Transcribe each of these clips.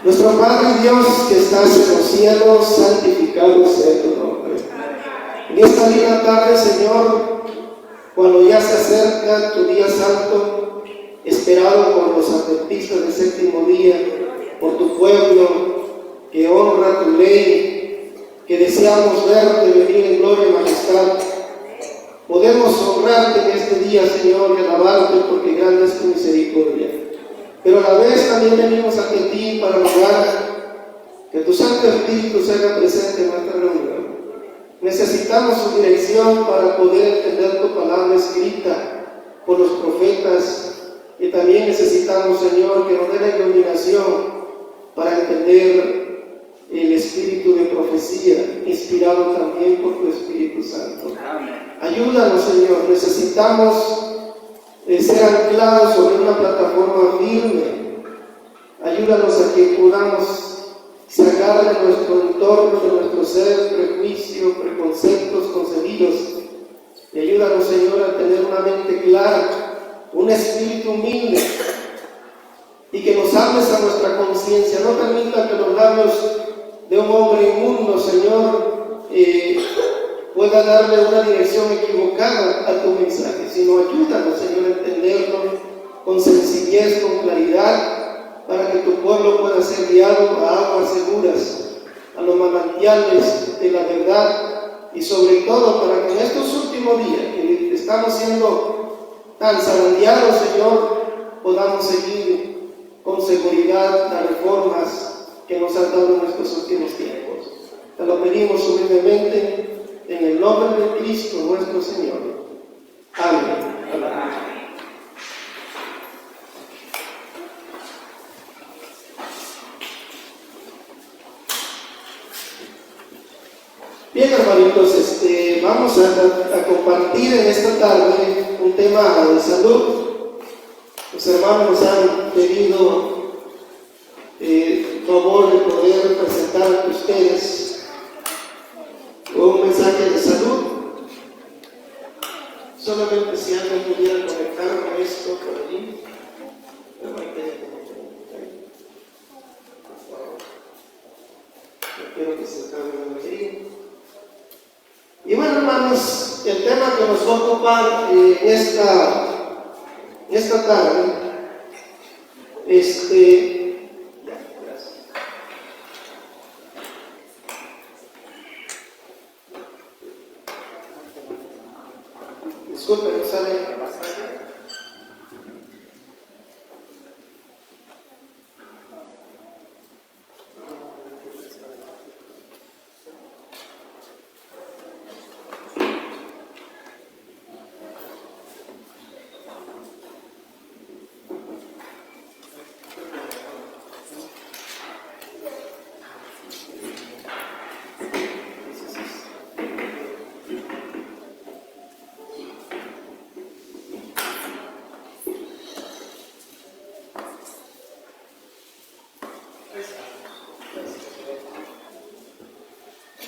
Nuestro Padre Dios que estás en los cielos, santificado sea tu nombre. En esta linda tarde, Señor, cuando ya se acerca tu día santo, esperado por los adventistas del séptimo día, por tu pueblo que honra tu ley, que deseamos verte venir en gloria y majestad, podemos honrarte en este día, Señor, y alabarte porque grande es tu misericordia. Pero a la vez también venimos ante ti para rogar que tu Santo Espíritu se haga presente en nuestra reunión. Necesitamos su dirección para poder entender tu palabra escrita por los profetas, y también necesitamos, Señor, que nos dé la iluminación para entender el espíritu de profecía, inspirado también por tu Espíritu Santo. Ayúdanos, Señor, necesitamos ser anclados sobre una plataforma firme. Ayúdanos a que podamos sacar de nuestro entorno, de nuestro ser, prejuicios, preconceptos concebidos. Y ayúdanos, Señor, a tener una mente clara, un espíritu humilde, y que nos hables a nuestra conciencia. No permita que los labios de un hombre inmundo, Señor, pueda darle una dirección equivocada a tu mensaje, sino ayúdanos, Señor, a entenderlo con sencillez, con claridad, para que tu pueblo pueda ser guiado a aguas seguras, a los manantiales de la verdad, y sobre todo para que en estos últimos días que estamos siendo tan zarandeados, Señor, podamos seguir con seguridad las reformas que nos han dado en estos últimos tiempos. Te lo pedimos humildemente en el nombre de Cristo nuestro Señor. Amén. Amén. Bien, hermanitos, vamos a compartir en esta tarde un tema de salud. Los hermanos nos han pedido favor de poder presentar ante ustedes un mensaje de salud. Solamente si alguien pudiera conectar con esto por allí. Yo quiero que se acabe la batería. Y bueno, hermanos, el tema que nos va a ocupar en esta tarde, disculpe, no sale.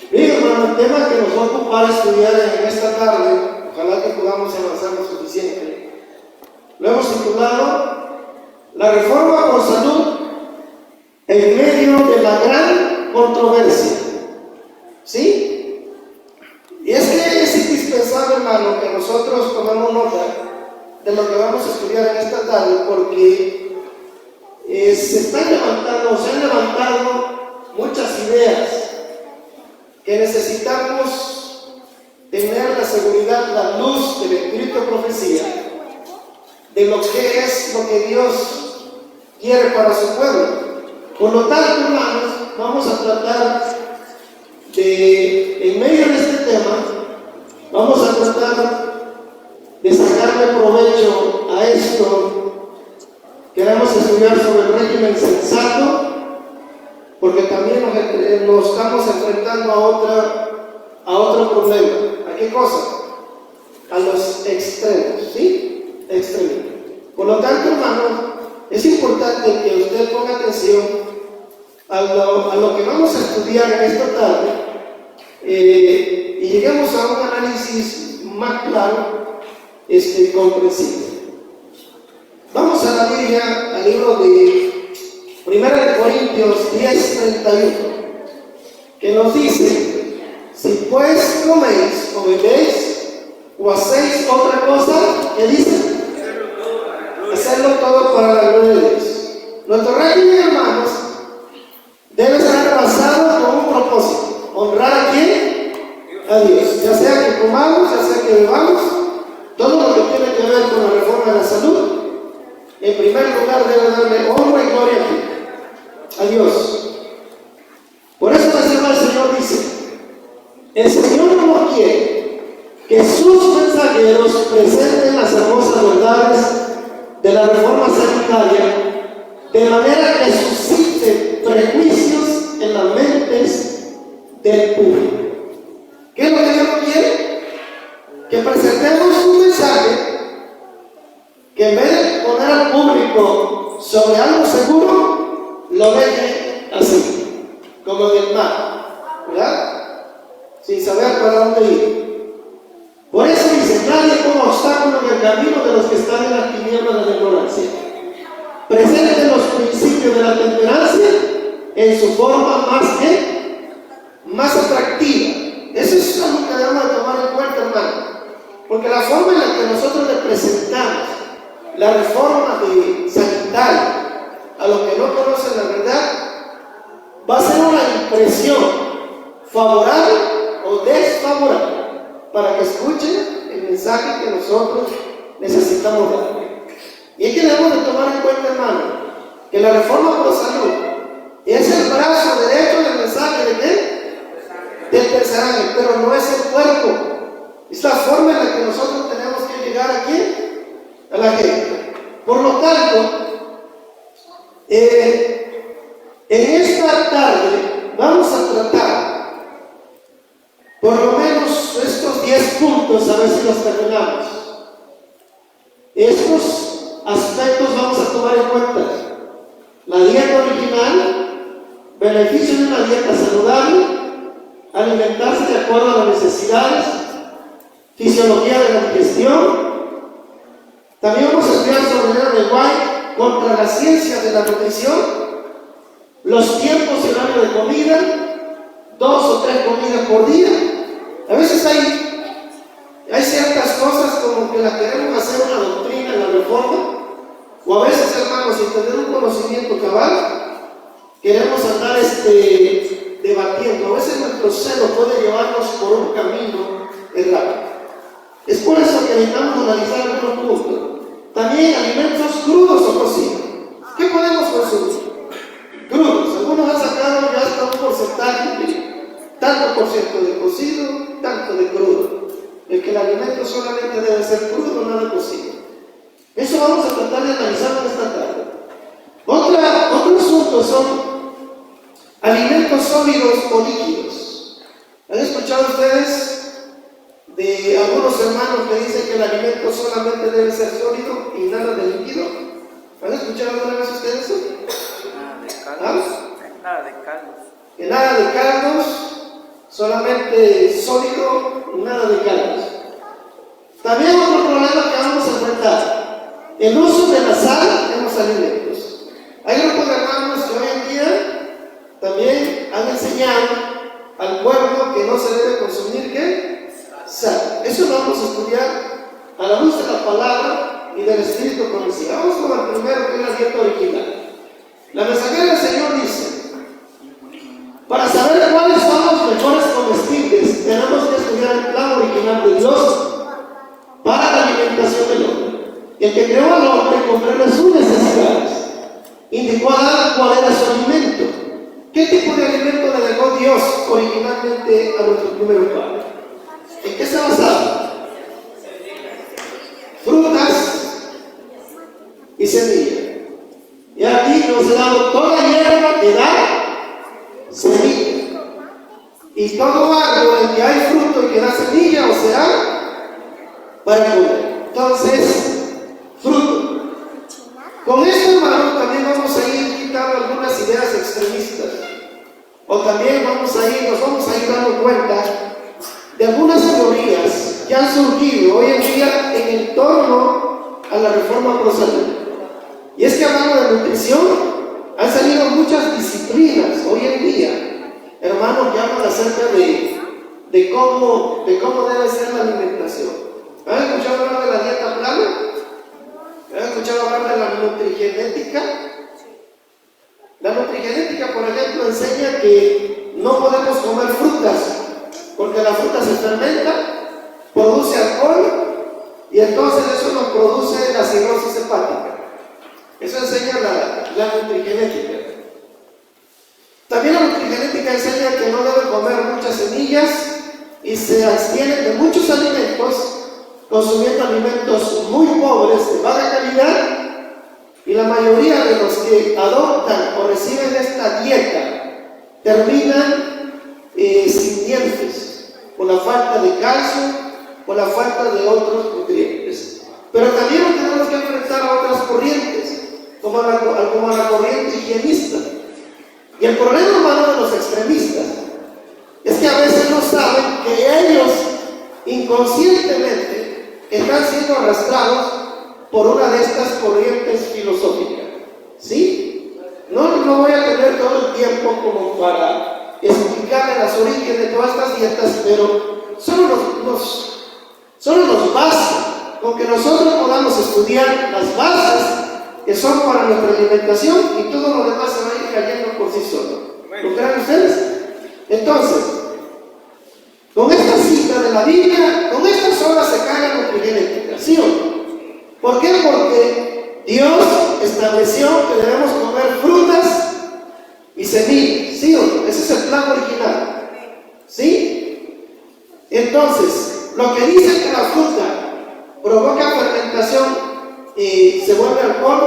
El tema que nos va a ocupar estudiar en esta tarde, ojalá que podamos avanzar lo suficiente, lo hemos titulado La reforma por salud en medio de la gran controversia. ¿Sí? Y es que es indispensable, hermano, que nosotros tomemos nota de lo que vamos a estudiar en esta tarde, porque se han levantado muchas ideas que necesitamos tener la seguridad, la luz del Espíritu de profecía, de lo que es lo que Dios quiere para su pueblo. Por lo tanto, hermanos, vamos a tratar de, en medio de este tema, vamos a tratar de sacarle provecho a esto. Queremos estudiar sobre el régimen sensato, porque también nos estamos enfrentando a otro problema. ¿A qué cosa? A los extremos, ¿sí? Extremos. Por lo tanto, hermanos, es importante que usted ponga atención a lo que vamos a estudiar en esta tarde, y lleguemos a un análisis más claro y comprensible. Vamos a la Biblia, al libro de Primera de Corintios 10:31, que nos dice: si pues coméis o bebéis o hacéis otra cosa, ¿qué dice? Hacerlo todo para la gloria de Dios. Nuestro régimen, hermanos, debe estar basado con un propósito: honrar a quién, a Dios. Ya sea que comamos, ya sea que bebamos, todo lo que tiene que ver con la reforma de la salud, en primer lugar debe darle honra y gloria a Dios. Por eso la Señora del Señor dice: el Señor no quiere que sus mensajeros presenten las hermosas verdades de la reforma sanitaria de manera que suscite prejuicios en las mentes del público. ¿Qué es lo que Dios no quiere? Que presentemos un mensaje que en vez de poner al público sobre algo seguro, lo deje así, como en el mar, ¿verdad? Sin saber para dónde ir. Por eso dice: nadie ponga obstáculo en el camino de los que están en las tinieblas de la ignorancia. Presente los principios de la temperancia en su forma más atractiva. Eso es algo que debemos de tomar en cuenta, hermano, porque la forma en la que nosotros le presentamos la reforma sanitaria a los que no conocen la verdad va a ser una impresión favorable o desfavorable para que escuchen el mensaje que nosotros necesitamos dar. Y es que debemos de tomar en cuenta, hermano, que la reforma por salud es el brazo derecho del mensaje de qué? Del tercer ángel, pero no es el cuerpo. Es la forma en la que nosotros tenemos que llegar aquí a la gente. Por lo tanto, en esta tarde vamos a tratar por lo menos estos 10 puntos, a ver si los terminamos. Estos aspectos vamos a tomar en cuenta: la dieta original, beneficios de una dieta saludable, alimentarse de acuerdo a las necesidades, fisiología de la digestión. También vamos a estudiar sobre Ellen White contra la ciencia de la nutrición, los tiempos y horario de comida, 2 o 3 comidas por día. A veces hay ciertas cosas como que las queremos hacer una doctrina en la reforma, o a veces, hermanos, sin tener un conocimiento cabal, queremos andar debatiendo. A veces nuestro celo puede llevarnos por un camino errado. Es por eso que necesitamos analizar algunos puntos. También alimentos crudos o cocidos. ¿Qué podemos consumir? Crudos. Algunos han sacado ya hasta un porcentaje de tanto por ciento de cocido, tanto de crudo. El que el alimento solamente debe ser crudo, nada cocido. Eso vamos a tratar de analizar en esta tarde. Otro asunto son alimentos sólidos o líquidos. ¿Han escuchado ustedes de algunos hermanos que dicen que el alimento solamente debe ser sólido y nada de líquido? ¿Han escuchado alguna vez ustedes eso? Nada de caldos. Que nada de caldos, solamente sólido y nada de caldos. También otro problema que vamos a enfrentar: el uso de la sal en los alimentos. Hay grupos de hermanos que hoy en día también han enseñado al pueblo que no se debe consumir ¿qué? Sal. Eso lo vamos a estudiar a la luz de la palabra y del Espíritu como decía. Vamos con el primero, que es la dieta original. La mensajera del Señor dice: para saber cuáles son los mejores comestibles, tenemos que estudiar el plan original de Dios para la alimentación del hombre. El que creó al hombre comprende sus necesidades, indicó a Adán cuál era su alimento. ¿Qué tipo de alimento le dejó Dios originalmente a nuestro primer padre? ¿En qué se basaba? Frutas y semillas. Y aquí nos ha dado toda hierba que da semilla. Y todo árbol en que hay fruto y que da semilla, o sea, para comer. Entonces, fruto. Con esto, hermano, también vamos a ir quitando algunas ideas extremistas. O también nos vamos a ir dando cuenta de algunas teorías que han surgido hoy en día en torno a la reforma pro salud. Y es que hablando de nutrición, Han salido muchas disciplinas hoy en día, hermanos, que hablan acerca de cómo debe ser la alimentación. ¿Han escuchado hablar de la dieta plana? ¿Han escuchado hablar de la nutrigenética? La nutrigenética, por ejemplo, enseña que no podemos comer frutas, porque la fruta se fermenta, produce alcohol, y entonces eso nos produce la cirrosis hepática. Eso enseña la nutrigenética. También la nutrigenética enseña que no debe comer muchas semillas y se abstienen de muchos alimentos, consumiendo alimentos muy pobres, de baja calidad, y la mayoría de los que adoptan o reciben esta dieta terminan sin dientes, por la falta de calcio, por la falta de otros nutrientes. Pero también nos tenemos que enfrentar a otras corrientes, como la corriente higienista. Y el problema, hermano, de los extremistas es que a veces no saben que ellos inconscientemente están siendo arrastrados por una de estas corrientes filosóficas. ¿Sí? No voy a tener todo el tiempo como para explicarle las orígenes de todas estas dietas, pero solo nos basta con que nosotros podamos estudiar las bases que son para nuestra alimentación, y todo lo demás se va a ir cayendo por sí solo. ¿Lo creen ustedes? Entonces, con esta cita de la Biblia, con esta sola se cae la nutrigenética, ¿sí o no? ¿Por qué? Porque Dios estableció que debemos comer frutas y semillas, ¿sí o no? Ese es el plan original, ¿sí? Entonces, lo que dice que la fruta provoca fermentación y se vuelve alcohol,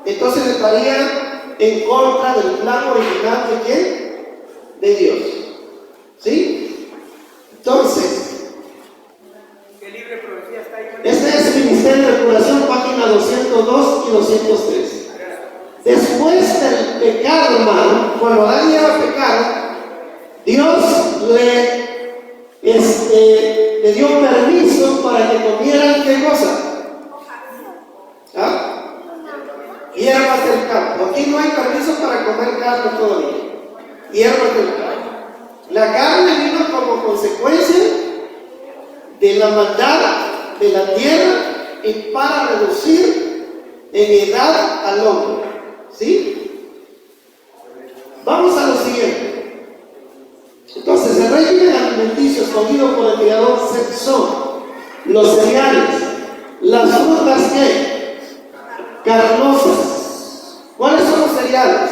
entonces estaría en contra del plan original de ¿quién? De Dios. ¿Sí? Entonces, ¿qué libro de profecía está ahí? Este es el Ministerio de Curación, página 202 y 203. Después del pecado, hermano, cuando Adán y Eva pecaron, Dios le dio permiso para que comieran ¿qué cosa? ¿Ah? Hierbas del campo. Aquí no hay permiso para comer carne todavía. Hierbas del campo. La carne vino como consecuencia de la maldad de la tierra y para reducir en edad al hombre. ¿Sí? Vamos a lo siguiente. Entonces, el régimen alimenticio escogido por el Creador son los cereales, las frutas que carnosas. ¿Cuáles son los cereales?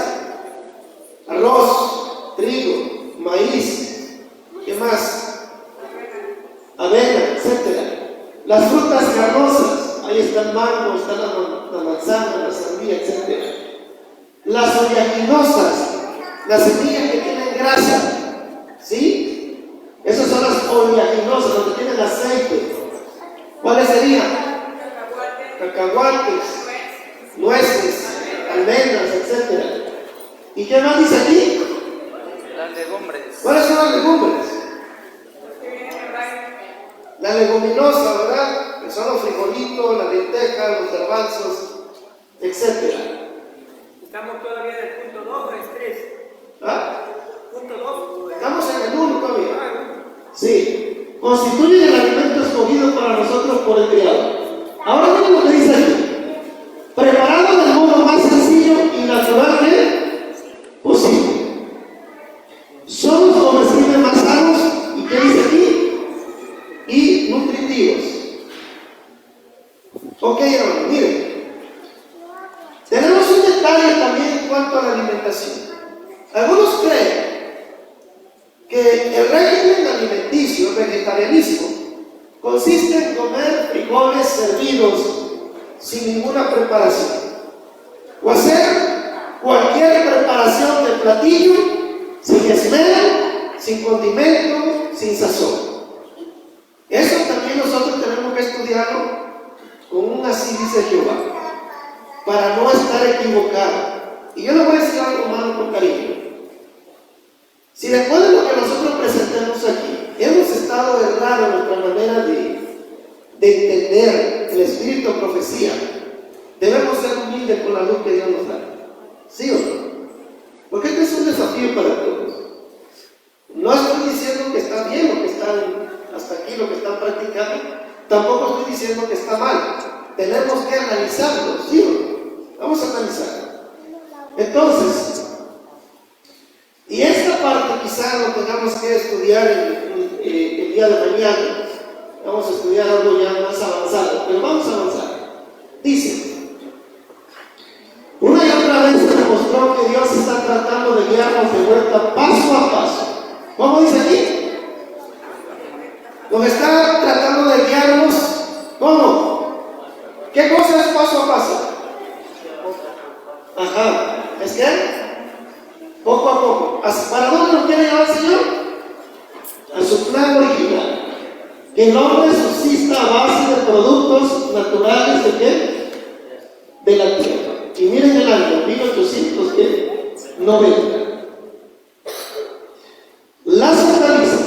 Arroz, trigo, maíz, ¿qué más? Avena, etc. Las frutas carnosas, ahí está el mango, está la manzana, la sandía, etc. Las oleaginosas, las semillas que tienen grasa, ¿sí? Esas son las oleaginosas, las que tienen aceite. ¿Cuáles serían? Cacahuates, nueces, almendras, etc. ¿Y qué más dice aquí? Las legumbres. ¿Cuáles son las legumbres? La leguminosa, ¿verdad? Que son los frijolitos, la lenteja, los garbanzos, etc. Estamos todavía en el punto 2 o es 3. ¿Ah? Punto 2. Estamos en el 1 todavía. Sí. Constituyen el alimento escogido para nosotros por el Creador. Ahora miren lo que dice aquí. Preparado del modo más sencillo y natural posible. Somos comestibles más sanos, ¿y qué dice aquí? Y nutritivos. Ok, hermano, miren. Tenemos un detalle también en cuanto a la alimentación. Algunos creen que el régimen alimenticio, el vegetarianismo, consiste en comer frijoles servidos sin ninguna preparación, o hacer cualquier preparación del platillo sin esmero, sin condimento, sin sazón. Eso también nosotros tenemos que estudiarlo con un así dice Jehová, para no estar equivocado. Y yo le voy a decir algo, hermano, con cariño. Si después de lo que nosotros presentamos aquí, hemos estado errados en nuestra manera de entender el espíritu de profecía, debemos ser humildes con la luz que Dios nos da. ¿Sí o no? Porque este es un desafío para todos. No estoy diciendo que está bien lo que están hasta aquí, lo que están practicando. Tampoco estoy diciendo que está mal. Tenemos que analizarlo, ¿sí o no? Vamos a analizarlo. Entonces, y esta parte quizá lo tengamos que estudiar el día de mañana. Vamos a estudiar algo ya más avanzado, pero vamos a avanzar. Dice, una y otra vez se demostró que Dios está tratando de guiarnos de vuelta paso a paso. ¿Cómo dice aquí? Nos está tratando de guiarnos, ¿cómo? ¿Qué cosa es paso a paso? Ajá, ¿es que? Poco a poco. ¿Para dónde nos quiere llevar el Señor? A su plan original. Que el hombre subsista a base de productos naturales de qué? De la tierra. Y miren el año 1890. Las hortalizas,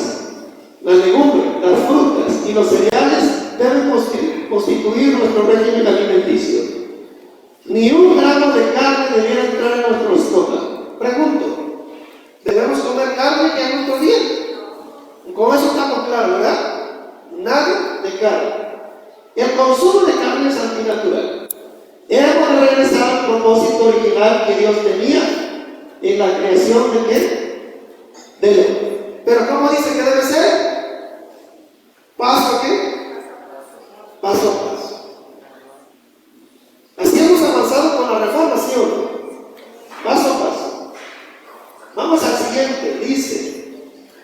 la legumbre, las frutas y los cereales deben constituir nuestro régimen alimenticio. Ni un gramo de carne debiera entrar en nuestro estómago. Pregunto, ¿debemos comer carne ya en nuestro día? Con eso estamos claros, ¿verdad? Nada de carne. El consumo de carne es antinatural. Hemos de regresar al propósito original que Dios tenía en la creación de qué? Del hombre. Pero ¿cómo dice que debe ser? ¿Paso a qué? Paso a paso. Así hemos avanzado con la reforma, ¿sí o no? Paso a paso. Vamos al siguiente. Dice,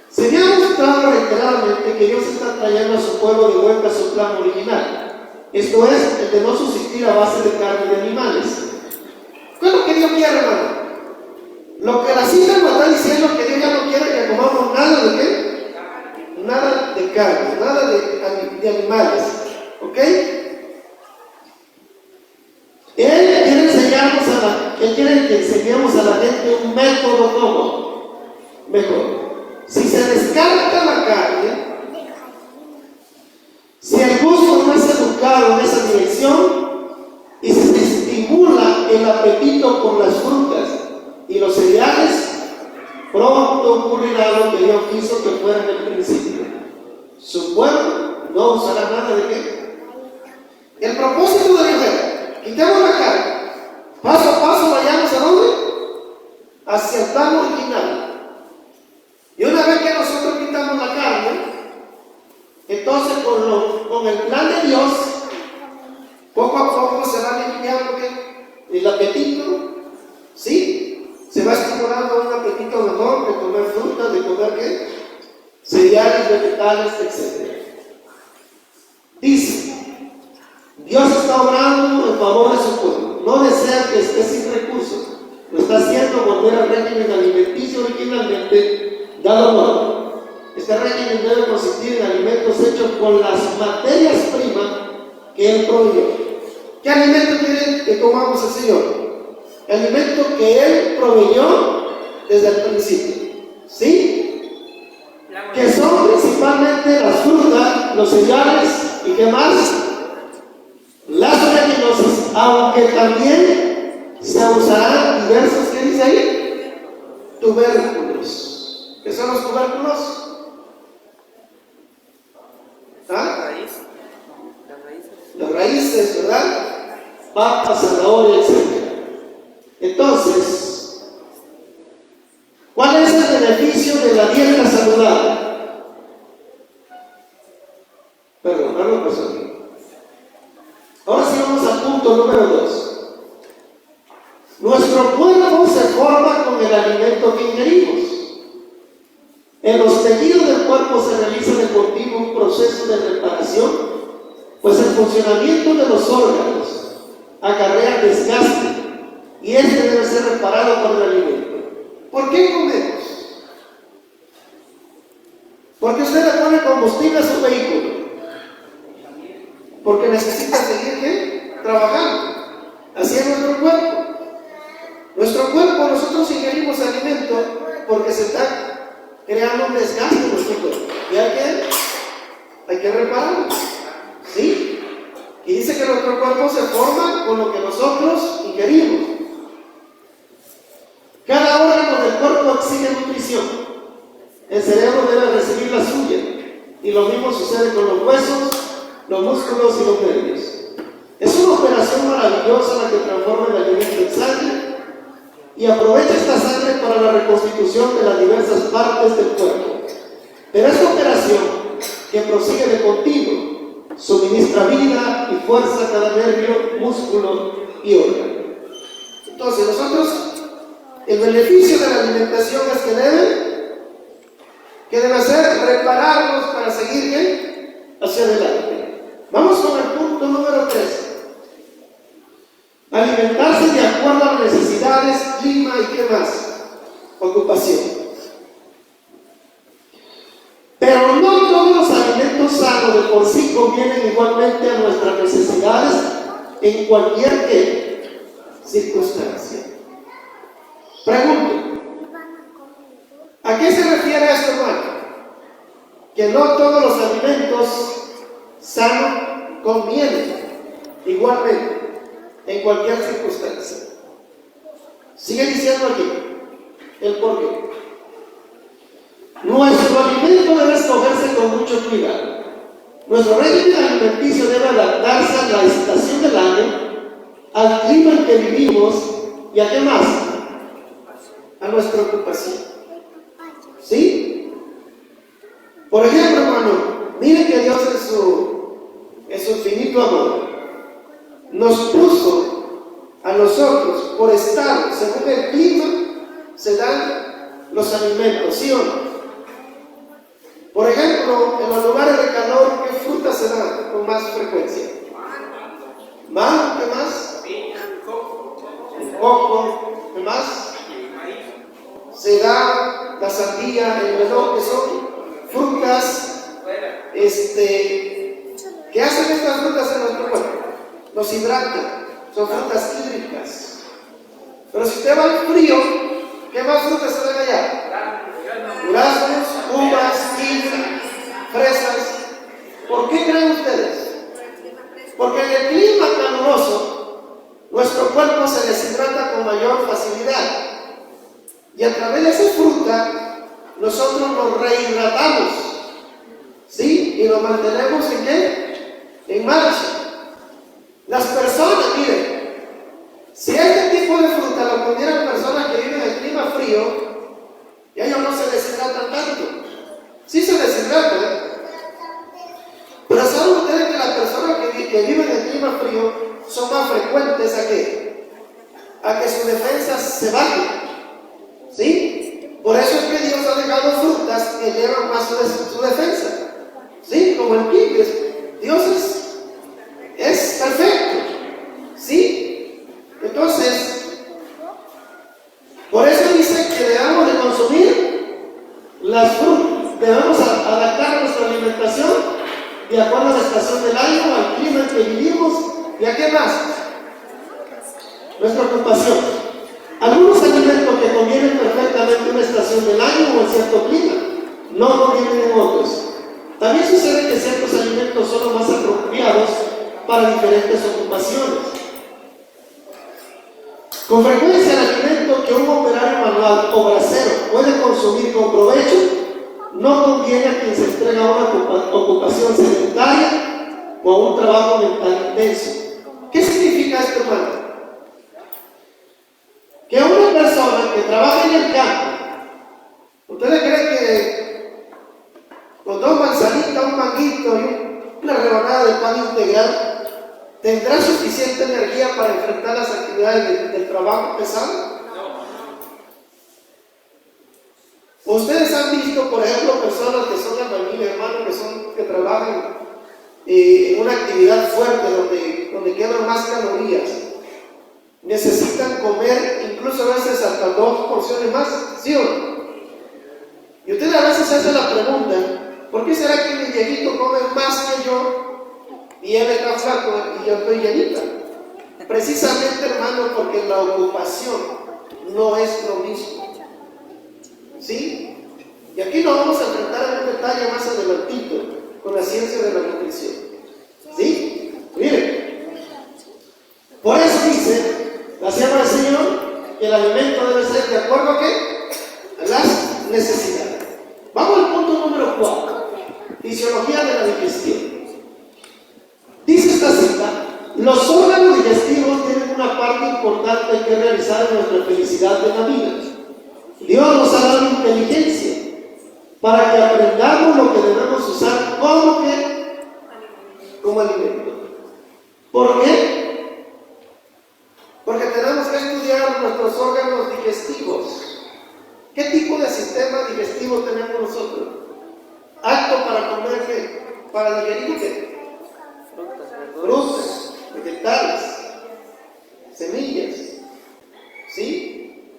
se me ha mostrado reiteradamente que Dios está trayendo a su pueblo de vuelta a su plan original. Esto es, el de no subsistir a base de carne de animales. ¿Qué es lo que Dios quiere, hermano? Lo que la cita nos está diciendo es que Dios ya no quiere que comamos nada de qué? Nada de carne, nada de animales. ¿Ok? Él quiere enseñarnos Él quiere que enseñemos a la gente un método como mejor. Si se descarta la carne, si el gusto no es educado en esa dirección y se estimula el apetito por las frutas y los cereales, pronto ocurrirá lo que Dios quiso que fuera en el principio. Su pueblo no usará nada de qué. El propósito de Dios era, quitemos la carne, paso a paso vayamos a dónde? Hacia el plan original. Y una vez que nosotros quitamos la carne, entonces con el plan de Dios, poco a poco se va limpiando el apetito, ¿sí? Se va estimulando un apetito mejor de comer frutas, de comer ¿qué? Cereales, vegetales, etc. Dice, Dios está obrando en favor de su pueblo. No desea que esté sin recursos. Lo está haciendo volver al régimen alimenticio originalmente dado por él. Este régimen debe consistir en alimentos hechos con las materias primas que Él proveyó. ¿Qué alimento quiere que comamos el Señor? El alimento que Él proveyó desde el principio. ¿Sí? Que son principalmente las frutas, los cereales y ¿qué más? Las oleaginosas, aunque también se usarán diversos, ¿qué dice ahí? Tubérculos. ¿Qué son los tubérculos? ¿Ah? Las raíces, ¿verdad? Papas, zanahoria, etc. Entonces, ¿cuál es el beneficio de la dieta saludable? Perdón, algo pasó aquí. Ahora sí vamos al punto número 2. Nuestro cuerpo se forma con el alimento que ingerimos. En los tejidos del cuerpo se realiza de continuo un proceso de reparación, pues el funcionamiento de los órganos acarrea desgaste y este debe ser reparado por el alimento. ¿Por qué comemos? Porque usted le pone combustible a su vehículo. Porque necesita seguir ¿qué? Trabajando. Así es nuestro cuerpo. Nuestro cuerpo, nosotros ingerimos alimento porque se está creando un desgaste en nuestro cuerpo. Y hay que repararlo. ¿Sí? Y dice que nuestro cuerpo se forma con lo que nosotros ingerimos. órganos del cuerpo exigen nutrición. El cerebro debe recibir la suya. Y lo mismo sucede con los huesos, los músculos y los nervios. Es una operación maravillosa la que transforma el alimento en sangre y aprovecha esta sangre para la reconstitución de las diversas partes del cuerpo. Pero esta operación, que prosigue de continuo, suministra vida y fuerza a cada nervio, músculo y órgano. Entonces nosotros, el beneficio de la alimentación es que debe hacer prepararnos para seguir bien hacia adelante. Vamos con el punto número 3. Alimentarse de acuerdo a las necesidades, clima y qué más, ocupación. Pero no todos los alimentos sanos de por sí convienen igualmente a nuestras necesidades en cualquier circunstancia. Pregunto, ¿a qué se refiere esto, hermano? Que no todos los alimentos sanos convienen igualmente en cualquier circunstancia. Sigue diciendo aquí el porqué. Nuestro alimento debe escogerse con mucho cuidado. Nuestro régimen alimenticio debe adaptarse a la estación del año, al clima en que vivimos y a qué más, a nuestra ocupación. ¿Sí? Por ejemplo, hermano, miren que Dios en su infinito amor nos puso a nosotros por estar según el clima, se dan los alimentos, ¿sí o no? Por ejemplo, en los lugares de calor, ¿qué frutas se dan con más frecuencia? ¿Mango? ¿Qué más? El coco. ¿Qué más? Se da la sandía, el melón, que son frutas, ¿qué hacen estas frutas en nuestro cuerpo? Nos hidratan, son frutas hídricas. Pero si usted va al frío, ¿qué más frutas se dan allá? Duraznos, uvas, kiwi, fresas. ¿Por qué creen ustedes? Porque en el clima caluroso, nuestro cuerpo se deshidrata con mayor facilidad. Y a través de esa fruta, nosotros nos rehidratamos, ¿sí? Y nos mantenemos ¿en qué? En marcha. Las personas, miren, si este tipo de fruta lo comieran personas que viven en el clima frío, y ellos no se deshidratan tanto. Sí se deshidratan, pero ¿saben ustedes que las personas que viven en el clima frío son más frecuentes a qué? A que sus defensas se bajen. ¿Sí? Por eso es que Dios ha dejado frutas que llevan más su defensa. ¿Sí? Como el kiwi. Dios es perfecto. ¿Sí? Entonces, por eso dice que debemos de consumir las frutas. Debemos adaptar nuestra alimentación de acuerdo a la estación del año, al clima en que vivimos y a qué más. Nuestra ocupación. Algunos alimentos que convienen perfectamente en una estación del año o en cierto clima, no convienen en otros. También sucede que ciertos alimentos son los más apropiados para diferentes ocupaciones. Con frecuencia el alimento que un operario manual o bracero puede consumir con provecho no conviene a quien se entrega a una ocupación sedentaria o a un trabajo mental intenso. ¿Qué significa esto, hermano? Que una persona que trabaja en el campo, ¿ustedes creen que con 2 manzanitas, un manguito y una rebanada de pan integral tendrá suficiente energía para enfrentar las actividades del trabajo pesado? Ustedes han visto, por ejemplo, personas que son albañiles, hermanos, que trabajan en una actividad fuerte donde quedan más calorías. Necesitan comer incluso a veces hasta 2 porciones más, ¿sí o no? Y ustedes a veces se hacen la pregunta, ¿por qué será que mi viejito come más que yo y él está flaco y yo estoy llenita? Precisamente, hermano, porque la ocupación no es lo mismo. ¿Sí? Y aquí nos vamos a enfrentar en un detalle más adelantito con la ciencia de la nutrición. ¿Sí? Miren, por eso dice la sierva del Señor que el alimento debe ser de acuerdo a qué? una parte importante que realizar en nuestra felicidad de la vida. Dios nos ha dado inteligencia para que aprendamos lo que debemos usar como alimento. ¿Por qué? Porque tenemos que estudiar nuestros órganos digestivos. ¿Qué tipo de sistema digestivo tenemos nosotros? ¿Apto para comer qué? ¿Para digerir qué? Frutas, vegetales, semillas. ¿Sí?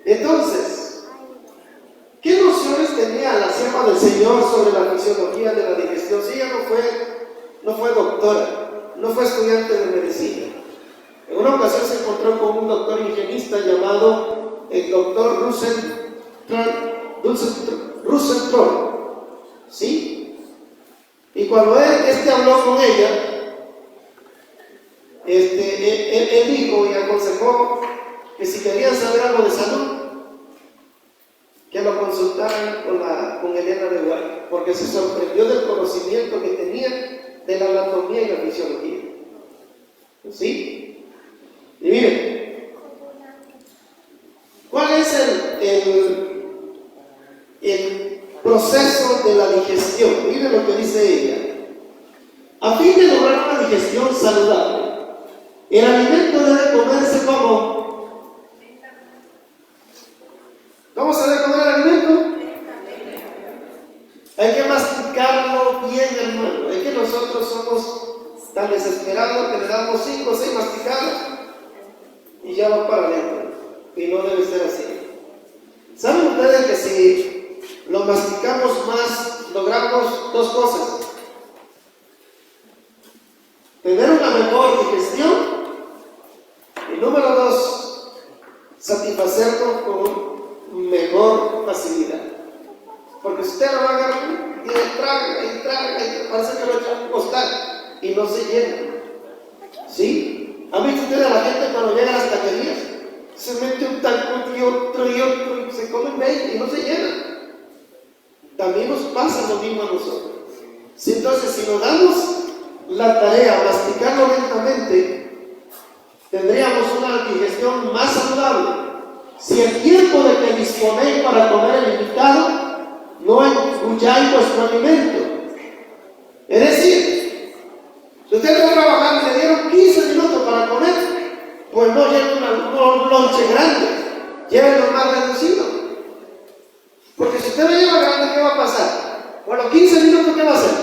Entonces, ¿qué nociones tenía la sierva del Señor sobre la fisiología de la digestión? Si ella no fue doctora, no fue estudiante de medicina. En una ocasión se encontró con un doctor higienista llamado el doctor Russell Troll. ¿Sí? Y cuando él habló con ella, él dijo y aconsejó que si querían saber algo de salud, que lo consultaran con Elena de White, porque se sorprendió del conocimiento que tenía de la anatomía y la fisiología. ¿Sí? Y miren, ¿cuál es el proceso de la digestión? Miren lo que dice ella. A fin de lograr una digestión saludable, el alimento debe comerse como. ¿Cómo se debe comer el alimento? Hay que masticarlo bien, hermano. Es que nosotros somos tan desesperados que le damos 5 o 6 masticadas y ya va para adentro. Y no debe ser así. ¿Saben ustedes que si lo masticamos más, logramos 2 cosas? Tener una mejor digestión y número 2, satisfacernos con mejor facilidad. Porque si usted lo va a agarrar y traga, parece que lo echa un costal y no se llena. ¿Sí? ¿Han visto ustedes a la gente cuando llega a las taquerías? Se mete un taco y otro y se comen 20 y no se llena. También nos pasa lo mismo a nosotros. ¿Sí? Entonces, si nos damos la tarea, masticarlo lentamente, tendríamos una digestión más saludable. Si el tiempo de que disponéis para comer el invitado no engulláis vuestro alimento, es decir, si usted está trabajando y le dieron 15 minutos para comer, pues no lleve un lonche grande, llévenlo más reducido. Porque si usted lo lleva grande, ¿qué va a pasar? Por los 15 minutos, ¿qué va a hacer?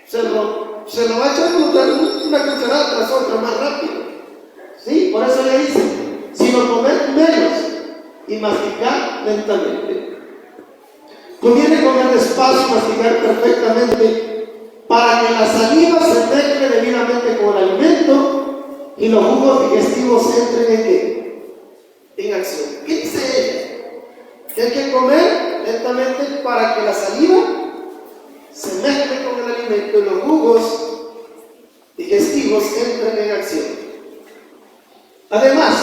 Se lo va a echar una cucharada tras otra más rápido. ¿Sí? Por eso le dicen, sino comer menos y masticar lentamente. Conviene comer despacio y masticar perfectamente para que la saliva se mezcle debidamente con el alimento y los jugos digestivos entren en acción. ¿Qué dice ella? Que hay que comer lentamente para que la saliva se mezcle con el alimento y los jugos digestivos entren en acción. Además,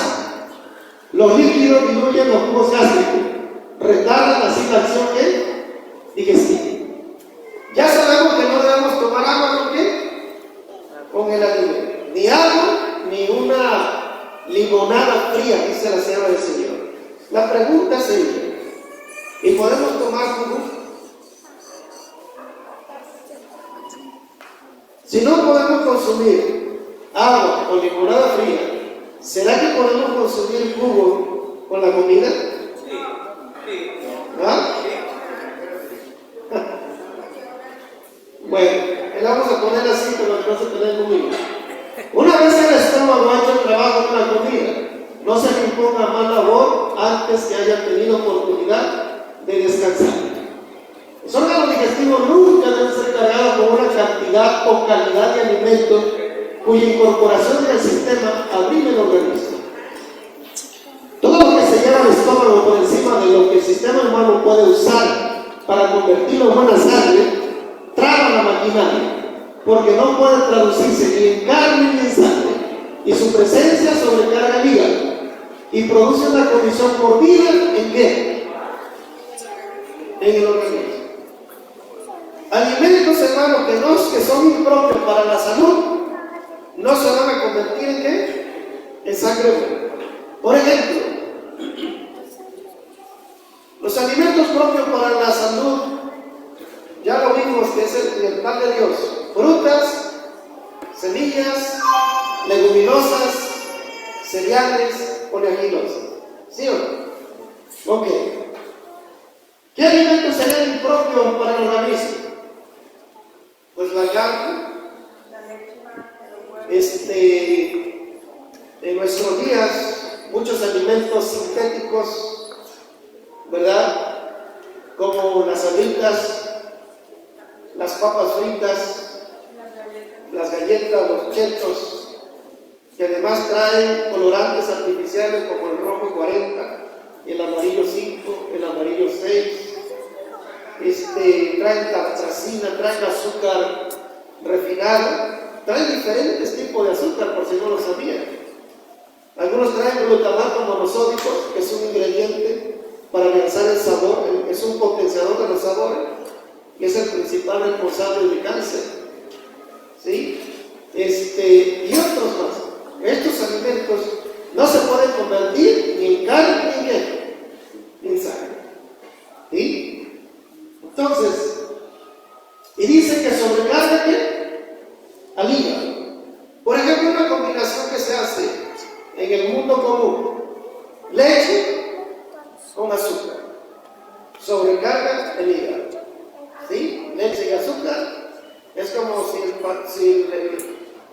los líquidos diluyen los jugos gástricos, retardan así la acción digestiva. Ya sabemos que no debemos tomar agua ¿con qué? Con el alimento. Ni agua, ni una limonada fría, dice la sierva del Señor. La pregunta sería, ¿y podemos tomar jugo? Si no podemos consumir agua o limonada fría, ¿será que podemos consumir jugo con la comida? ¿Ah? Bueno, le vamos a poner así, pero no se peleen conmigo. Una vez el estómago ha hecho el trabajo de la comida, no se le imponga más labor antes que haya tenido oportunidad de descansar. Los órganos digestivos nunca deben ser cargados con una cantidad o calidad de alimentos cuya incorporación en el sistema abrime el organismo. Todo lo que se lleva al estómago por encima de lo que el sistema humano puede usar para convertirlo en buena sangre, traba la maquinaria, porque no puede traducirse ni en carne ni en sangre, y su presencia sobrecarga el hígado y produce una condición por vida en qué? En el organismo. Alimentos, hermanos, que son impropios para la salud, no se van a sangre buena. Por ejemplo, los alimentos propios para la salud, ya lo vimos que es el pan de Dios: frutas, semillas, leguminosas, cereales, oleaginosas. ¿Sí o no? Ok. ¿Qué alimentos serían impropios para el organismo? Pues la carne. En nuestros días, muchos alimentos sintéticos, ¿verdad? Como las alitas, las papas fritas, las galletas, los chetos, que además traen colorantes artificiales como el rojo 40, el amarillo 5, el amarillo 6, traen tartracina, traen azúcar refinado, traen diferentes tipos de azúcar, por si no lo sabían. Algunos traen glutamato monosódico, que es un ingrediente para realzar el sabor, es un potenciador de los sabores, que es el principal responsable del cáncer. ¿Sí? Y otros más. Estos alimentos no se pueden convertir ni en carne ni en sangre. ¿Sí? Entonces, y dice que sobrecarga al hígado. Por ejemplo, una combinación que se hace en el mundo común: leche con azúcar, sobrecarga el hígado. ¿Sí? Leche y azúcar es como si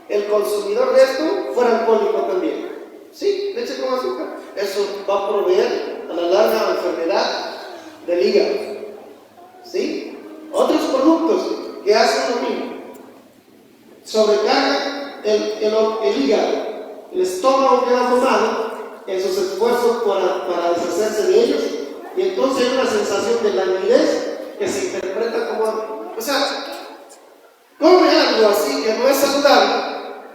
el consumidor de esto fuera alcohólico también. ¿Sí? Leche con azúcar. Eso va a proveer a la larga enfermedad del hígado. ¿Sí? Otros productos que hacen lo mismo: sobrecargan el hígado. El estómago queda tomado en sus esfuerzos para deshacerse de ellos, y entonces hay una sensación de languidez que se interpreta como, o sea, come algo así que no es saludable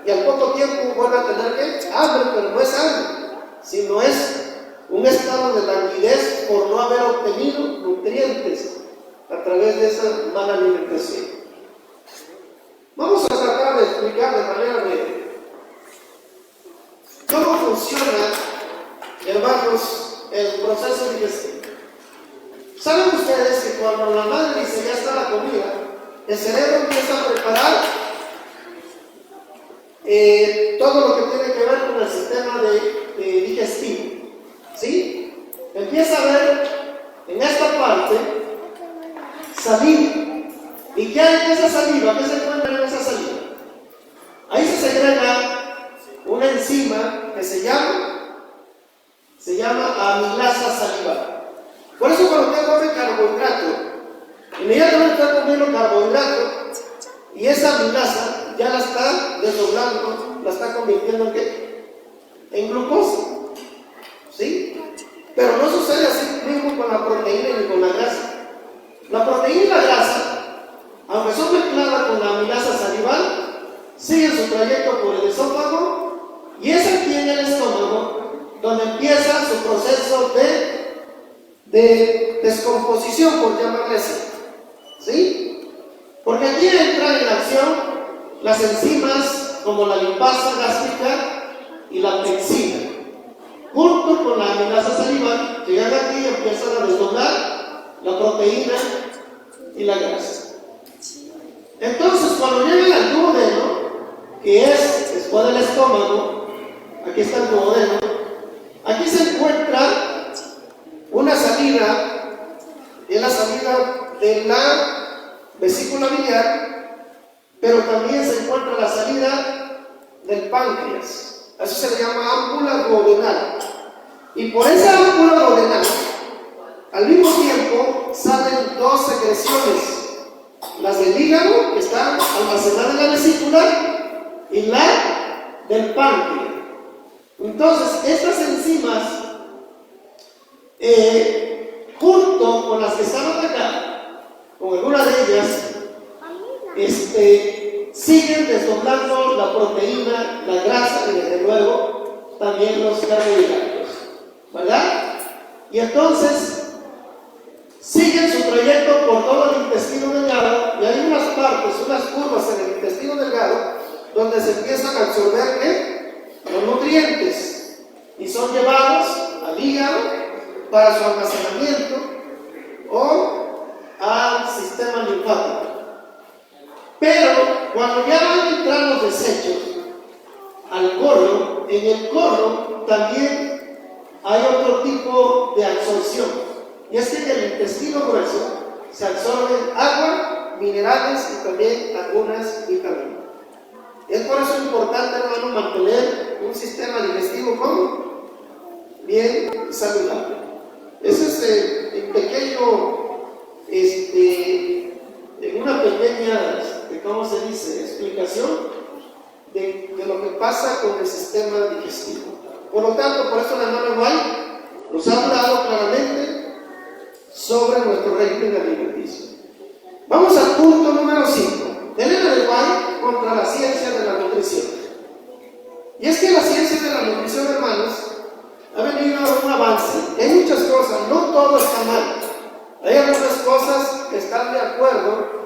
y al poco tiempo vuelve a tener hambre, pero no es hambre, sino es un estado de languidez por no haber obtenido nutrientes a través de esa mala alimentación. Vamos a tratar de explicar de manera breve cómo funciona, hermanos, el proceso digestivo. ¿Saben ustedes que cuando la madre dice ya está la comida, el cerebro empieza a preparar todo lo que tiene que ver con el sistema digestivo? ¿Sí? Empieza a ver en esta parte saliva. ¿Y qué hay en esa saliva? ¿Qué se encuentra en esa saliva? Ahí se segrega una enzima que se llama amilasa salivar. Por eso cuando usted come carbohidrato, inmediatamente está comiendo carbohidrato y esa amilasa ya la está desdoblando, la está convirtiendo en glucosa. ¿Sí? Pero no sucede así mismo con la proteína ni con la grasa. La proteína y la grasa, aunque son mezcladas con la amilasa salival, siguen su trayecto por el esófago, y es aquí en el estómago donde empieza su proceso de descomposición, por llamarle así. ¿Sí? Porque aquí entran en acción las enzimas como la lipasa gástrica y la pepsina, junto con la amilasa salival, llegan aquí y empiezan a desdoblar la proteína y la grasa. Entonces, cuando llegan al duodeno, que es después del estómago, aquí está el duodeno, aquí se encuentra una salida, es la salida de la vesícula biliar, pero también se encuentra la salida del páncreas. Eso se le llama ámpula duodenal. Y por esa ámpula duodenal, al mismo tiempo, salen dos secreciones: las del hígado, que están almacenadas en la vesícula, y la del páncreas. Entonces, estas enzimas, junto con las que estaban acá, con algunas de ellas, siguen desdoblando la proteína, la grasa y desde luego también los carbohidratos, ¿verdad? Y entonces siguen su trayecto por todo el intestino delgado, y hay unas partes, unas curvas en el intestino delgado donde se empiezan a absorber los nutrientes. y son llevados al hígado para su almacenamiento o al sistema linfático. Pero cuando ya van a entrar los desechos al colon, en el colon también hay otro tipo de absorción, y es que en el intestino grueso se absorben agua, minerales y también algunas vitaminas. Es por eso importante, hermano, mantener un sistema digestivo como bien saludable. Ese es el pequeño, una pequeña, ¿cómo se dice?, explicación de lo que pasa con el sistema digestivo. Por lo tanto, por eso la hermana White nos ha hablado claramente sobre nuestro régimen alimenticio. Vamos al punto número 5. Elena de White contra la ciencia de la nutrición. Y es que la ciencia de la nutrición, hermanos, ha venido a un avance. Hay muchas cosas, no todo está mal. Hay algunas cosas que están de acuerdo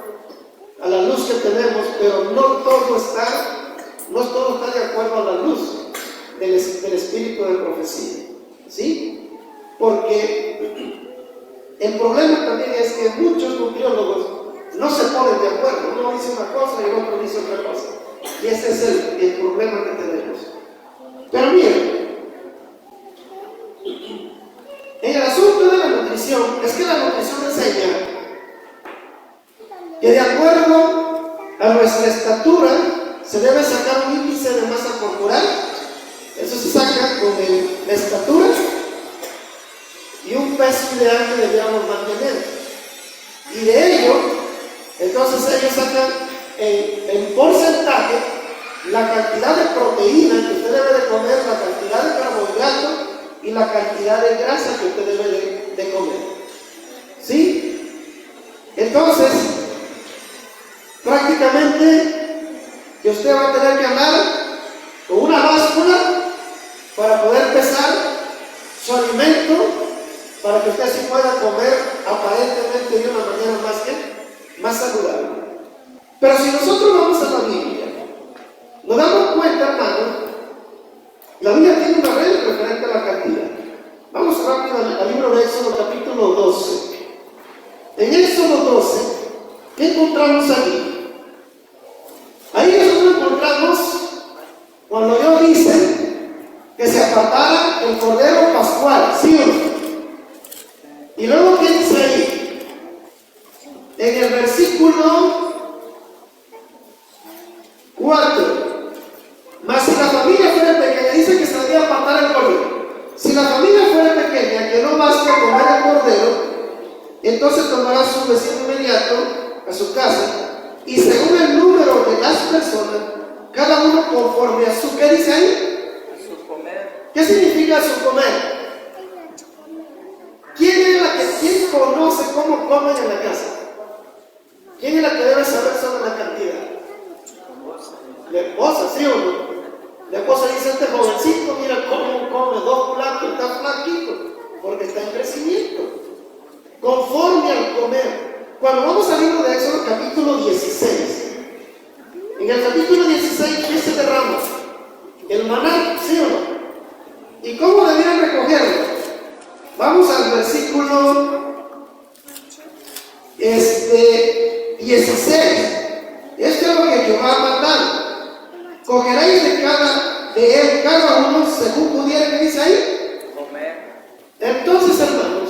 a la luz que tenemos, pero no todo está de acuerdo a la luz del espíritu de profecía. ¿Sí? Porque el problema también es que muchos nutriólogos no se ponen de acuerdo. Uno dice una cosa y el otro dice otra cosa. Y ese es el problema que tenemos. Pero miren, en el asunto de la nutrición, es que la nutrición enseña que de acuerdo a nuestra estatura se debe sacar un índice de masa corporal. Eso se saca con la estatura y un peso ideal que debiéramos mantener. Y de ello, entonces ellos sacan en porcentaje la cantidad de proteína que usted debe de comer, la cantidad de carbohidratos y la cantidad de grasa que usted debe de comer. ¿Sí? Entonces, prácticamente que usted va a tener que andar con una báscula para poder pesar su alimento, para que usted sí pueda comer aparentemente de una manera más saludable. Pero si nosotros vamos a la Biblia, nos damos cuenta, hermano, la Biblia tiene una regla referente a la cantidad. Vamos rápido al libro de Éxodo, capítulo 12. En Éxodo 12, ¿qué encontramos aquí? Ahí nosotros encontramos cuando Dios dice que se apartara el cordero pascual, ¿sí o no? Y luego, ¿qué dice ahí? En el versículo 4. Mas si la familia fuera pequeña, dice que se debía apartar el cordero. Si la familia fuera pequeña, que no basta comer el cordero, entonces tomará a su vecino inmediato a su casa, y según el número de las personas, cada uno conforme a su, ¿qué dice ahí? Su comer. ¿Qué significa su comer? ¿Quién conoce cómo comen en la casa? ¿Quién es la que debe saber sobre la cantidad? La esposa, ¿sí o no? La esposa dice: este jovencito, mira cómo come 2 platos, está flaquito, porque está en crecimiento. Conforme al comer. Cuando vamos al libro de Éxodo, capítulo 16, en el capítulo 16, ¿qué se derrama? El maná, ¿sí o no? ¿Y cómo debían recogerlo? Vamos al versículo 16. Esto es lo que Jehová ha mandado. Cogeréis de él cada uno según pudiera, ¿qué dice ahí? Comer. Entonces, hermanos,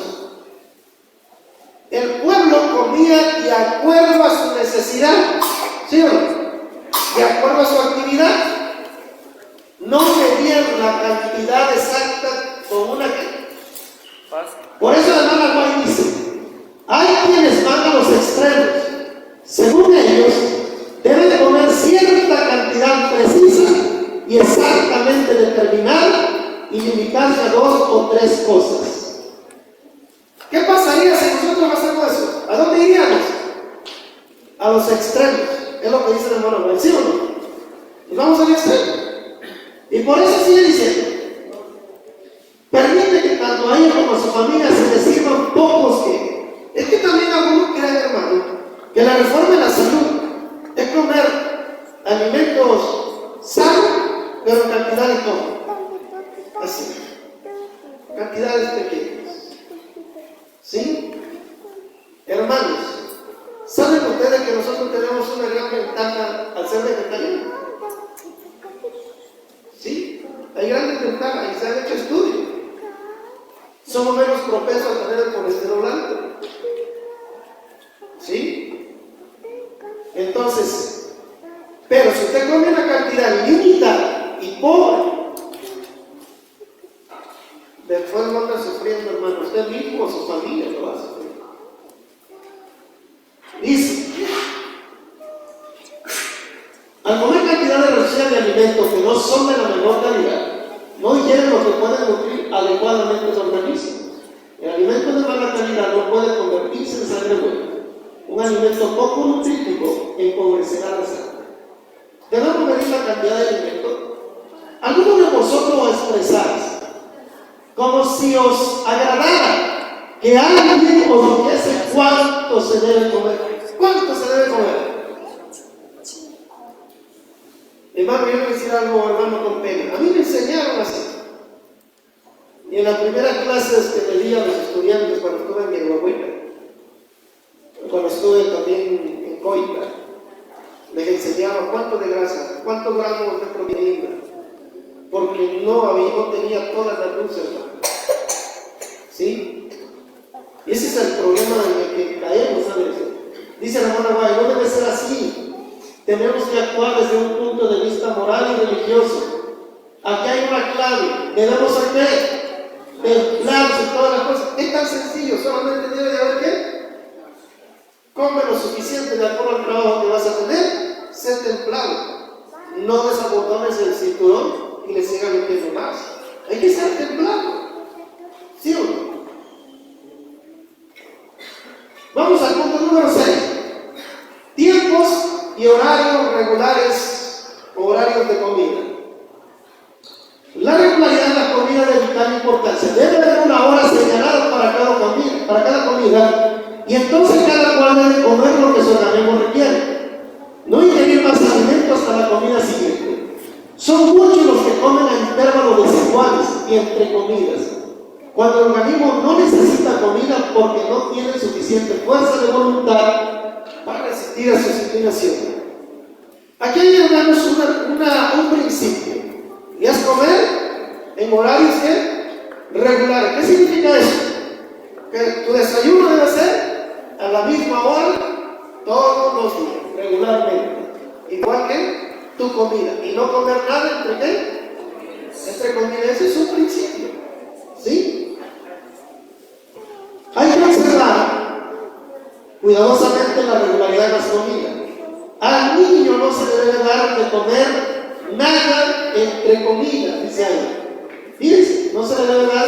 el pueblo comía de acuerdo a su necesidad, ¿sí o no? De acuerdo a su actividad. No medían la cantidad exacta con una. Por eso la hermana Juan dice: hay quienes van a los extremos. Según ellos, deben de comer cierta cantidad precisa y exactamente determinada y limitarse a 2 o 3 cosas. ¿Qué pasaría si nosotros hacemos eso? ¿A dónde iríamos? A los extremos. Es lo que dice el hermano Juan, ¿sí o no? Nos vamos al extremo. Y por eso sigue diciendo: permite que tanto a ella como a su familia se les sirvan pocos que. Es que también algunos creen, hermano, que la reforma de la salud es comer alimentos sanos, pero en cantidad de todo. Así. cantidades pequeñas. ¿Sí? Hermanos, ¿saben ustedes que nosotros tenemos una gran ventaja al ser vegetarianos? ¿Sí? Hay grandes ventajas y se han hecho estudios. Somos menos propensos a tener el colesterol alto. ¿Sí? Entonces, pero si usted come una cantidad limitada y pobre, después no anda sufriendo, hermano, usted mismo o su familia lo va a sufrir. Dice, al comer cantidades reducidas de alimentos que no son de la mejor calidad, no ingieren lo que puede nutrir adecuadamente su organismo. El alimento de mala calidad no puede convertirse en sangre buena. Un alimento poco nutritivo empobrecerá la sangre. Debemos medir la cantidad de alimento. Algunos de vosotros expresáis como si os agradara que alguien os dijese cuánto se debe comer. ¿Cuánto se debe comer? Hermano, yo quiero decir algo, hermano, con pena. A mí me enseñaron así. Y en las primeras clases que le di a los estudiantes cuando estuve en Mierhuahuita, cuando estuve también en Coita, les enseñaba cuánto de grasa, cuántos gramos de proteína, porque no tenía todas las luces, hermano. ¿Sí? Y ese es el problema en el que caemos, ¿sabes? Dice la hermana Guay, no debe ser así. Tenemos que actuar desde un punto de vista moral y religioso. Aquí hay una clave. Debemos hacer templados y todas las cosas. Es tan sencillo, solamente debe de haber ¿qué? Come lo suficiente de acuerdo al trabajo que vas a tener. Sé templado. No desabotones el cinturón y le sigas metiendo más. Hay que ser templado. ¿Sí o no? Vamos al punto número 6. Tiempos y horarios regulares, horarios de comida. La regularidad de la comida es de vital importancia. Debe haber una hora señalada para cada comida, y entonces cada cual debe comer lo que su organismo requiere. No ingerir más alimentos hasta la comida siguiente. Son muchos los que comen a intervalos desiguales y entre comidas, cuando el organismo no necesita comida porque no tiene suficiente fuerza de voluntad para resistir a sus inclinaciones. Aquí hay, hermanos, un principio, y es comer en horarios regulares. ¿Qué significa eso? Que tu desayuno debe ser a la misma hora todos los días, regularmente, igual que tu comida, y no comer nada entre qué? Entre comidas. Ese es un principio, ¿sí? Hay que observar cuidadosamente la regularidad de las comidas. Al niño no se le debe dar de comer nada entre comidas, dice ahí. Fíjense, no se le debe dar,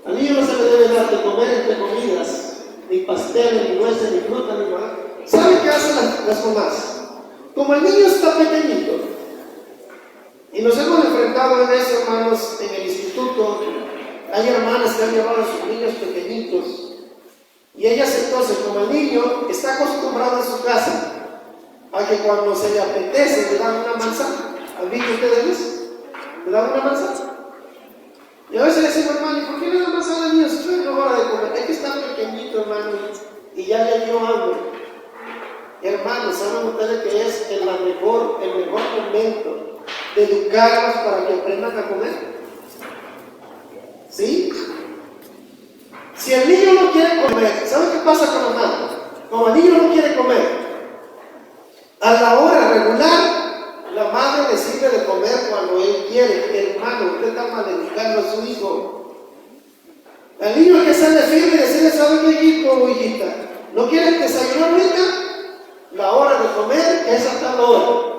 al niño no se le debe dar de comer entre comidas, ni pasteles, ni nueces, ni fruta, ni nada. ¿Saben qué hacen las mamás? Como el niño está pequeñito, y nos hemos enfrentado en eso, hermanos, en el instituto, hay hermanas que han llevado a sus niños pequeñitos, y ellas entonces, como el niño está acostumbrado en su casa a que cuando se le apetece le dan una manzana. ¿Han visto ustedes eso? ¿Le dan una manzana? Y a veces le decimos, hermano, ¿y por qué le dan manzana al niño? Si no es la hora de comer. Es que está pequeñito, hermano, y ya le dio hambre. Hermanos, ¿saben ustedes que es el mejor momento de educarlos para que aprendan a comer? ¿Sí? Si el niño no quiere comer, ¿saben qué pasa con los niños? Como el niño no quiere comer, a la hora regular, la madre le sirve de comer cuando él quiere. Hermano, usted está maleducando a su hijo. Al niño hay que serle firme y decirle, ¿sabe qué, hijo o hijita? ¿No quieres desayunar ahorita? La hora de comer es hasta la hora.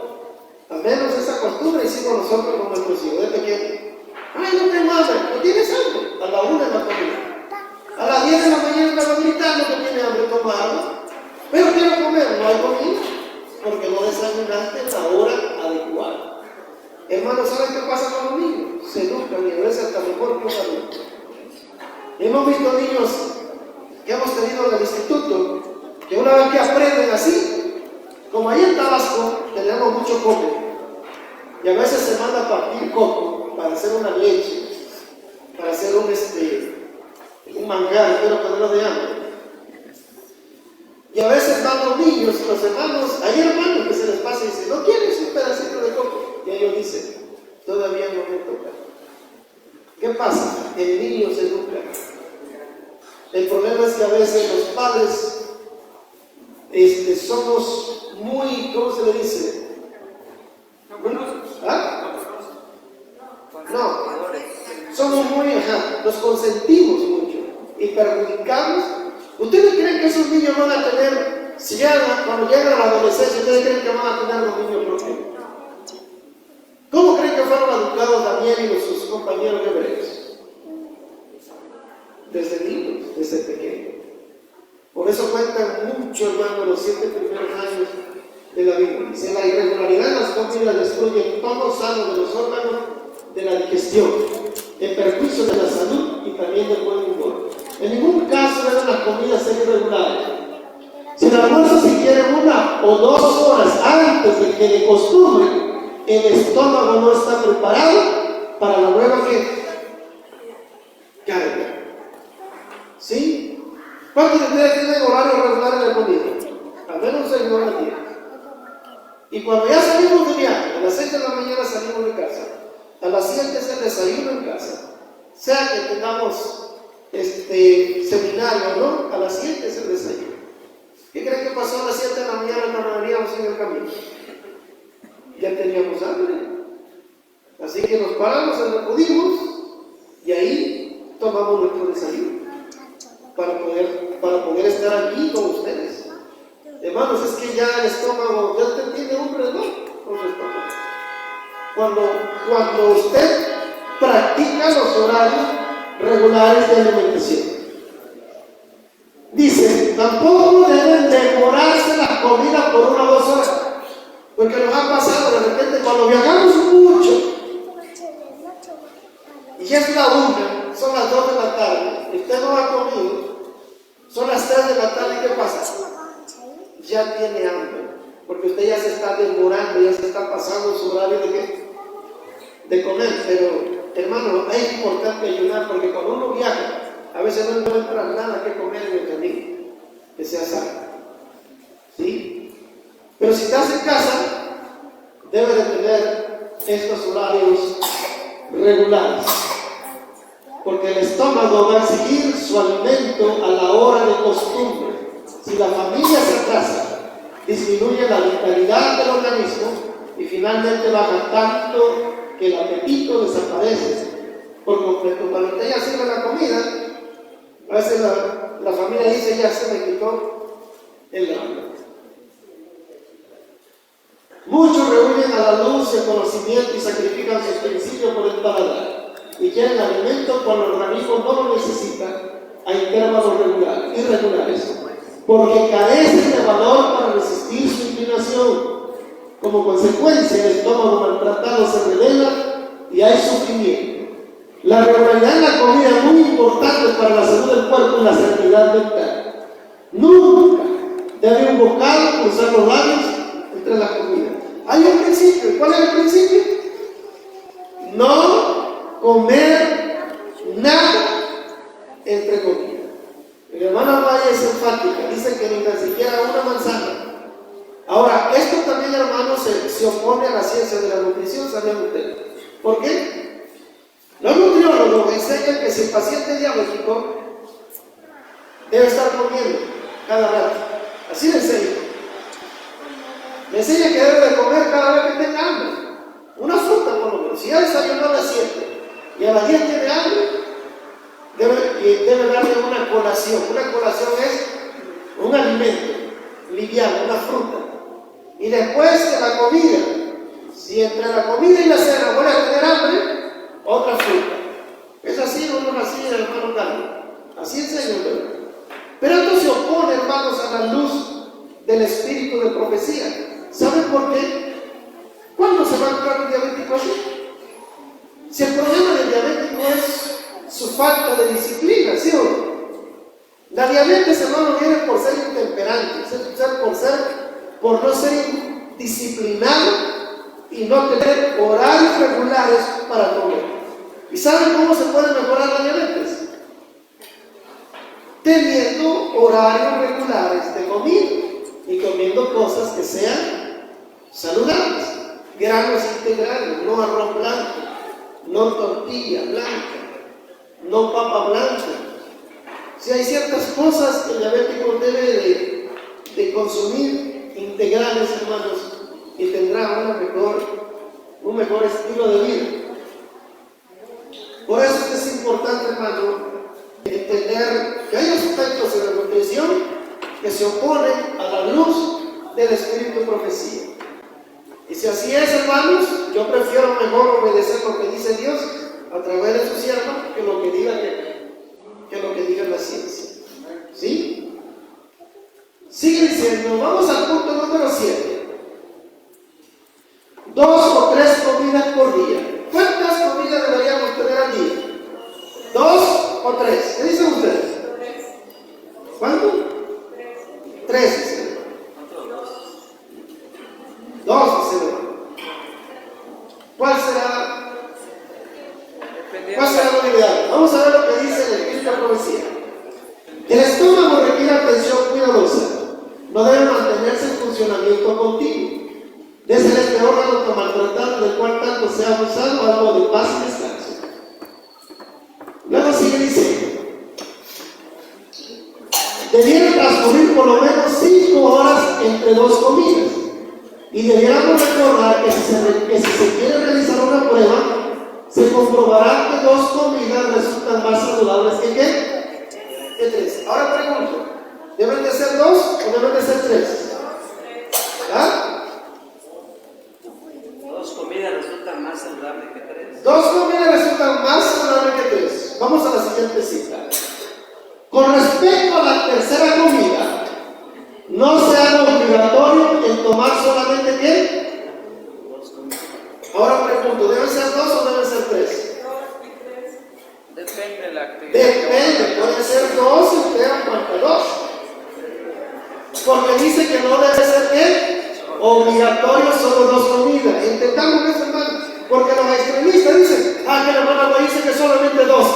Al menos esa costumbre hicimos nosotros con nuestros hijos de pequeños. Ay, no tengo hambre, ¿no tienes hambre? A la 1 de la comida. A las 10 de la mañana estaba gritando que tiene hambre, toma agua. Pero quiero comer, no hay comida, porque no desayunaste en la hora adecuada. Hermanos, ¿saben qué pasa con los niños? Se educan y a veces hasta mejor que los adultos. Hemos visto niños que hemos tenido en el instituto, que una vez que aprenden así, como ahí en Tabasco tenemos mucho coco, y a veces se manda a partir coco para hacer una leche. para hacer un manjar, pero ponerlo de hambre. Y a veces van los niños y los hermanos, hay hermanos que se les pasa y dicen, ¿no quieres un pedacito de coco? Y ellos dicen, todavía no me toca. ¿Qué pasa? El niño se educa. El problema es que a veces los padres somos muy, ¿cómo se le dice? ¿Ah? No, somos muy, nos consentimos mucho y perjudicamos. ¿Ustedes creen que esos niños van a tener, cuando llegan a la adolescencia, ustedes creen que van a tener los niños propios? ¿Cómo creen que fueron educados Daniel y sus compañeros hebreos? Desde niños, desde pequeños. Por eso cuentan mucho, hermano, los 7 primeros años de la Biblia. Dice, la irregularidad en las comidas destruye el tono sano de los órganos de la digestión, en perjuicio de la salud y también del buen humor. En ningún caso deben las comidas ser irregulares. Si el almuerzo se quiere 1 o 2 horas antes de que de costumbre, el estómago no está preparado para la nueva carga. ¿Sí? ¿Cuántos de ustedes tienen horario regular en la comida? Al menos 6 horas al día. Y cuando ya salimos de viaje, a las 6 de la mañana salimos de casa, a las 7 es el desayuno en casa, sea que tengamos seminario, ¿no? A las 7 es el desayuno. ¿Qué creen que pasó a las 7 de la mañana cuando veníamos en el camino? Ya teníamos hambre. Así que nos paramos, nos acudimos y ahí tomamos nuestro desayuno para poder estar aquí con ustedes. Hermanos, es que ya el estómago, ya usted tiene hambre, ¿no? Con su estómago. Cuando usted practica los horarios regulares de alimentación. Dice, tampoco deben demorarse las comidas por 1 o 2 horas, porque nos ha pasado de repente cuando viajamos mucho y ya es la 1, son las 2 de la tarde, y usted no ha comido, son las 3 de la tarde, ¿y qué pasa? Ya tiene hambre, porque usted ya se está demorando, ya se está pasando su horario de ¿qué? De comer. Pero hermano, es importante ayunar, porque cuando uno viaja, a veces no encuentra nada que comer en el camino, que sea sano. ¿Sí? Pero si estás en casa, debes de tener estos horarios regulares, porque el estómago va a exigir su alimento a la hora de costumbre. Si la familia se atrasa, disminuye la vitalidad del organismo y finalmente baja tanto que el apetito desaparece por completo. Cuando usted ya sirve la comida, a veces la familia dice, ya se me quitó el hambre. Muchos reúnen a la luz el conocimiento y sacrifican sus principios por el paladar y quieren alimento cuando el organismo no lo necesita a intervalos irregulares, porque carecen de valor para resistir su inclinación. Como consecuencia, el estómago maltratado se revela y hay sufrimiento. La regularidad en la comida es muy importante para la salud del cuerpo y la serenidad mental. Nunca debe un bocado cruzar los labios entre las comidas. Hay un principio. ¿Cuál es el principio? No comer nada entre comidas. El hermano Valle es enfática, dice que ni tan siquiera una manzana. Ahora, esto también, hermanos, se opone a la ciencia de la nutrición, ¿sabían ustedes? ¿Por qué? Los nutriólogos enseñan que si el paciente es diabético debe estar comiendo cada rato. Así le enseñan. Le enseñan que debe de comer cada vez que tenga hambre. Una fruta, por lo menos. Si ya desayunó a las 7 y a las 10 tiene hambre, debe darle una colación. Una colación es un alimento liviano, una fruta. Y después de la comida, si entre la comida y la cena vuelve a tener hambre, otra fruta. Es así, uno así, hermano Carlos. Así enseña el Señor. Pero esto se opone, hermanos, a la luz del espíritu de profecía. ¿Saben por qué? ¿Cuándo se va a entrar un diabético así? Si el problema del diabético es su falta de disciplina, ¿sí o no? La diabetes, hermano, viene por ser intemperante, por no ser disciplinado y no tener horarios regulares para comer. Y saben cómo se puede mejorar la diabetes? Teniendo horarios regulares de comida y comiendo cosas que sean saludables, granos integrales, no arroz blanco, no tortilla blanca, no papa blanca. Si hay ciertas cosas que el diabético debe de consumir integrales, hermanos, y tendrá un mejor estilo de vida. Por eso es importante, hermano, entender que hay aspectos en la nutrición que se oponen a la luz del Espíritu de profecía. Y si así es, hermanos, yo prefiero mejor obedecer lo que dice Dios a través de su siervo que lo que diga la ciencia. ¿Sí? Sigue diciendo, vamos al punto número 7. 2 o 3 comidas por día. ¿Cuántas comidas deberíamos tener al día? 2 o 3. ¿Qué dicen ustedes? ¿Cuánto? 3. 2, dice. ¿Cuál será la novedad? Vamos a ver lo que dice el Espíritu de profecía. El estómago requiere atención cuidadosa. No debe mantenerse en funcionamiento continuo. Debe ser este órgano tan maltratado del cual tanto se ha abusado, algo de paz y descanso. Luego sigue diciendo: debiera transcurrir por lo menos 5 horas entre 2 comidas. Y debiéramos recordar que si se quiere realizar una prueba, se comprobará que 2 comidas resultan más saludables que ¿qué? Que 3. Ahora pregunto, ¿deben de ser 2 o deben de ser 3? ¿Ah? 2 comidas resultan más saludables que 3. 2 comidas resultan más saludables que 3. Vamos a la siguiente cita. Con respecto a la tercera comida, no sea obligatorio en tomar solamente ¿qué? 2 comidas. Ahora pregunto, ¿deben ser 2 o deben ser 3? Depende de la actividad. Depende, puede ser 2 y usted aguanta 2. Porque dice que no debe ser ¿qué? Obligatorio solo 2 comidas. Entendamos eso, hermano. Porque los extremistas dicen, que la hermana no dice que solamente 2.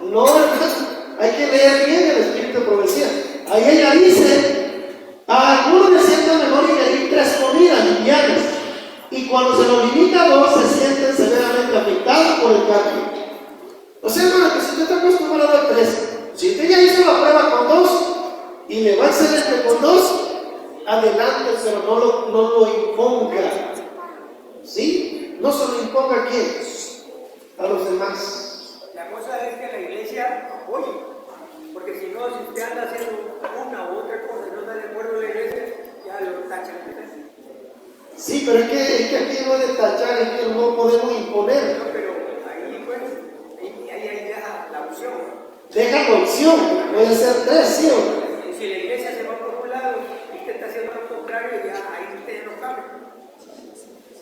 No, hermano, hay que leer bien el Espíritu de profecía. Ahí ella dice, a algunos les sienta mejor ingerir 3 comidas livianas. Y cuando se lo limita a 2, se sienten severamente afectados por el cambio. O sea, hermano, que si usted está acostumbrado a 3, si usted ya hizo la prueba con 2 y le va excelente con 2, adelante, pero no lo imponga. ¿Sí? No se lo imponga a quién, a los demás. La cosa es que la iglesia apoye, porque si no, si usted anda haciendo una u otra cosa y no está de acuerdo con la iglesia, ya lo tachan. Sí, pero es que aquí no es de tachar, es que no podemos imponer. No, pero ahí pues, ahí deja la opción. Deja la opción, puede ser 3, ¿sí o no? Y si la iglesia se va por un lado y usted está haciendo lo contrario, ya ahí usted no cambia.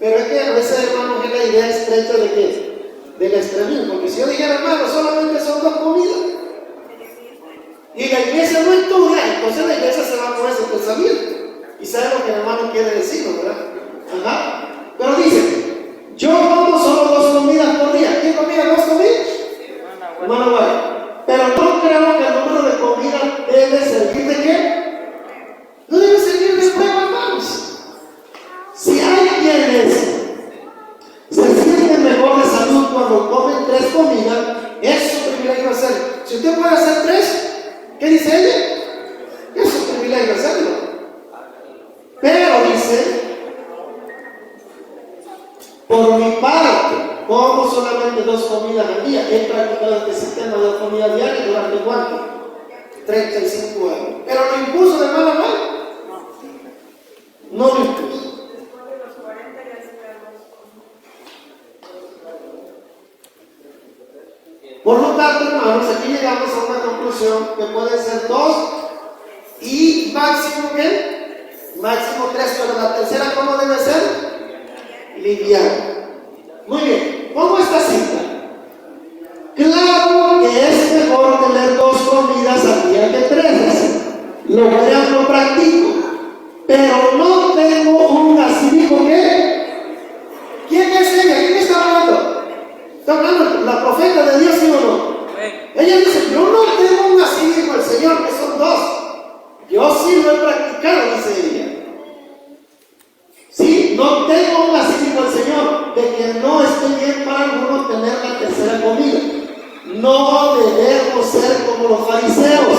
Pero es que a veces, hermano, es la idea estrecha de qué? Del extremismo. Porque si yo dijera, hermano, solamente son 2 comidas, y la iglesia no estudia, entonces la iglesia se va con ese pensamiento. Y sabe lo que el hermano quiere decir, ¿verdad? Ajá. Pero dice, yo como solo 2 comidas por día. ¿Quién comía 2 comidas? Hermano Guay. Pero no creo que el número de comidas debe servir de qué? No debe servir de prueba, hermanos. Si hay quienes se sienten mejor de salud cuando comen 3 comidas, es su privilegio hacerlo. Si usted puede hacer 3, ¿qué dice ella? Es su privilegio hacerlo. Pero dice, por mi parte, como solamente 2 comidas al día, he practicado este sistema de 2 comidas diarias durante ¿cuánto? 35 años. ¿Pero lo impuso de mala mano? No lo impuso. Por lo tanto, hermanos, aquí llegamos a una conclusión que pueden ser 2 y máximo ¿qué? Máximo 3, pero la tercera, ¿cómo debe ser? Liviana. Muy bien, pongo esta cita. Claro que es mejor tener 2 comidas al día que 3. Lo cual no practico, pero no tengo un así dijo que. ¿Quién es ella? ¿Quién está hablando? Está hablando. la profeta de Dios, ¿sí o no? Ella dice, yo no tengo un así, dijo el Señor, que son dos. Yo sí lo he practicado, dice ella. Sí, no tengo un así, dijo el Señor, de que no esté bien para alguno tener la tercera comida. No debemos ser como los fariseos,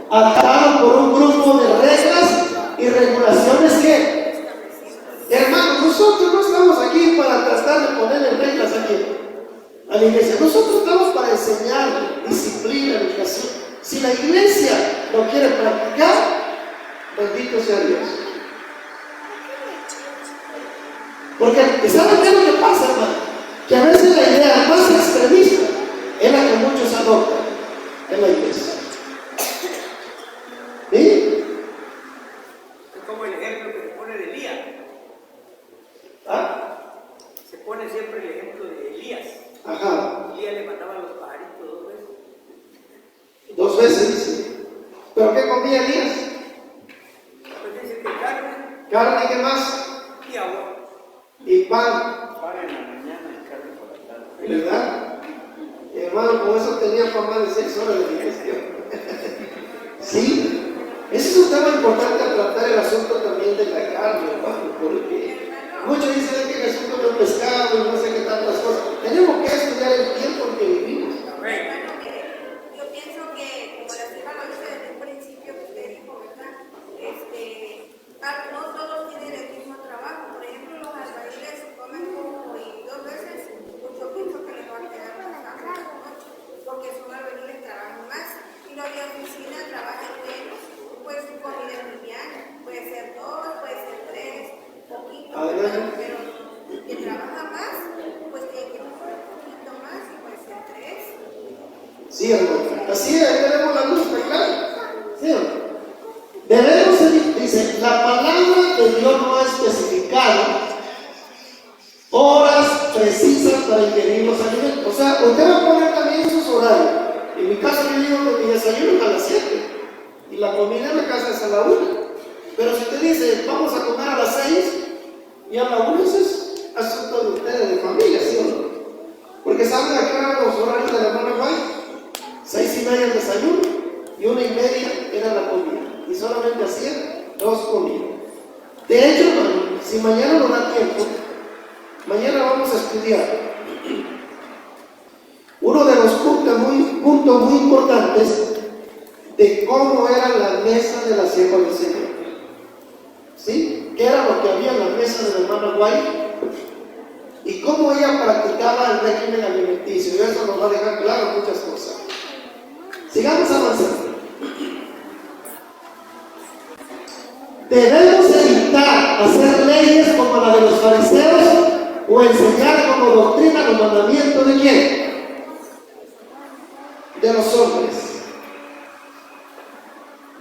atados por un grupo de reglas y regulaciones que, hermanos, nosotros no estamos aquí para tratar de ponerle reglas aquí a la iglesia. Nosotros estamos para enseñar disciplina, educación. Si la iglesia lo quiere practicar, bendito sea Dios. Porque, ¿saben qué es lo que pasa, hermano? Que a veces la idea más extremista es la que muchos adoptan en la iglesia. ¿Sí? Es como el ejemplo que se pone de Elías. ¿Ah? Se pone siempre el ejemplo de Elías. Ajá. Elías le mandaban los pajaritos 2 veces. 2 veces, dice. ¿Pero qué comía Elías? Pues dice que carne Carne, ¿qué más? y agua. Y pan. Pan en la mañana y carne por la tarde. ¿Verdad? Hermano, con eso tenía para más de 6 horas de digestión. Sí, ese es un tema importante a tratar, el asunto también de la carne, hermano, porque muchos dicen que Jesús comió pescado y no sé qué tantas cosas. Tenemos que estudiar el tiempo en que vivimos. Amén. Yo pienso que, como la señora lo dice desde un principio que usted dijo, ¿verdad? No todos tienen el mismo trabajo. Por ejemplo, los albañiles comen como y 2 veces mucho pienso que les va a quedar bastante, ¿no? Porque son albañiles, trabajan más. Y los de oficina trabajan menos. Pues su comida es liviana. Puede ser 2, puede ser 3, poquito. Pero el que trabaja más, pues tiene que comer un poquito más y puede ser 3. Sí, hermano. Así es, ahí tenemos la luz, ¿verdad? Sí, hermano. Debemos, dice, la palabra de Dios no ha especificado horas precisas para ingerir los alimentos. O sea, usted va a poner también sus horarios. En mi caso, yo digo que mi desayuno es a las 7 y la comida en la casa es a la 1. Pero si usted dice, vamos a comer a las 6 y a la 1, eso es asunto de ustedes, de familia, ¿sí o no? Porque saben a qué eran los horarios de la hermana White: 6:30 el desayuno y 1:30 era la comida. Y solamente hacían 2 comidas. De hecho, hermano, si mañana nos da tiempo, mañana vamos a estudiar uno de los puntos muy importantes de cómo era la mesa de la sierva del Señor. ¿Sí? ¿Qué era lo que había en la mesa de la hermana White? Y cómo ella practicaba el régimen alimenticio. Y eso nos va a dejar claro muchas cosas. Sigamos avanzando. Debemos evitar hacer leyes como la de los fariseos o enseñar como doctrina los mandamientos de quién? De los hombres.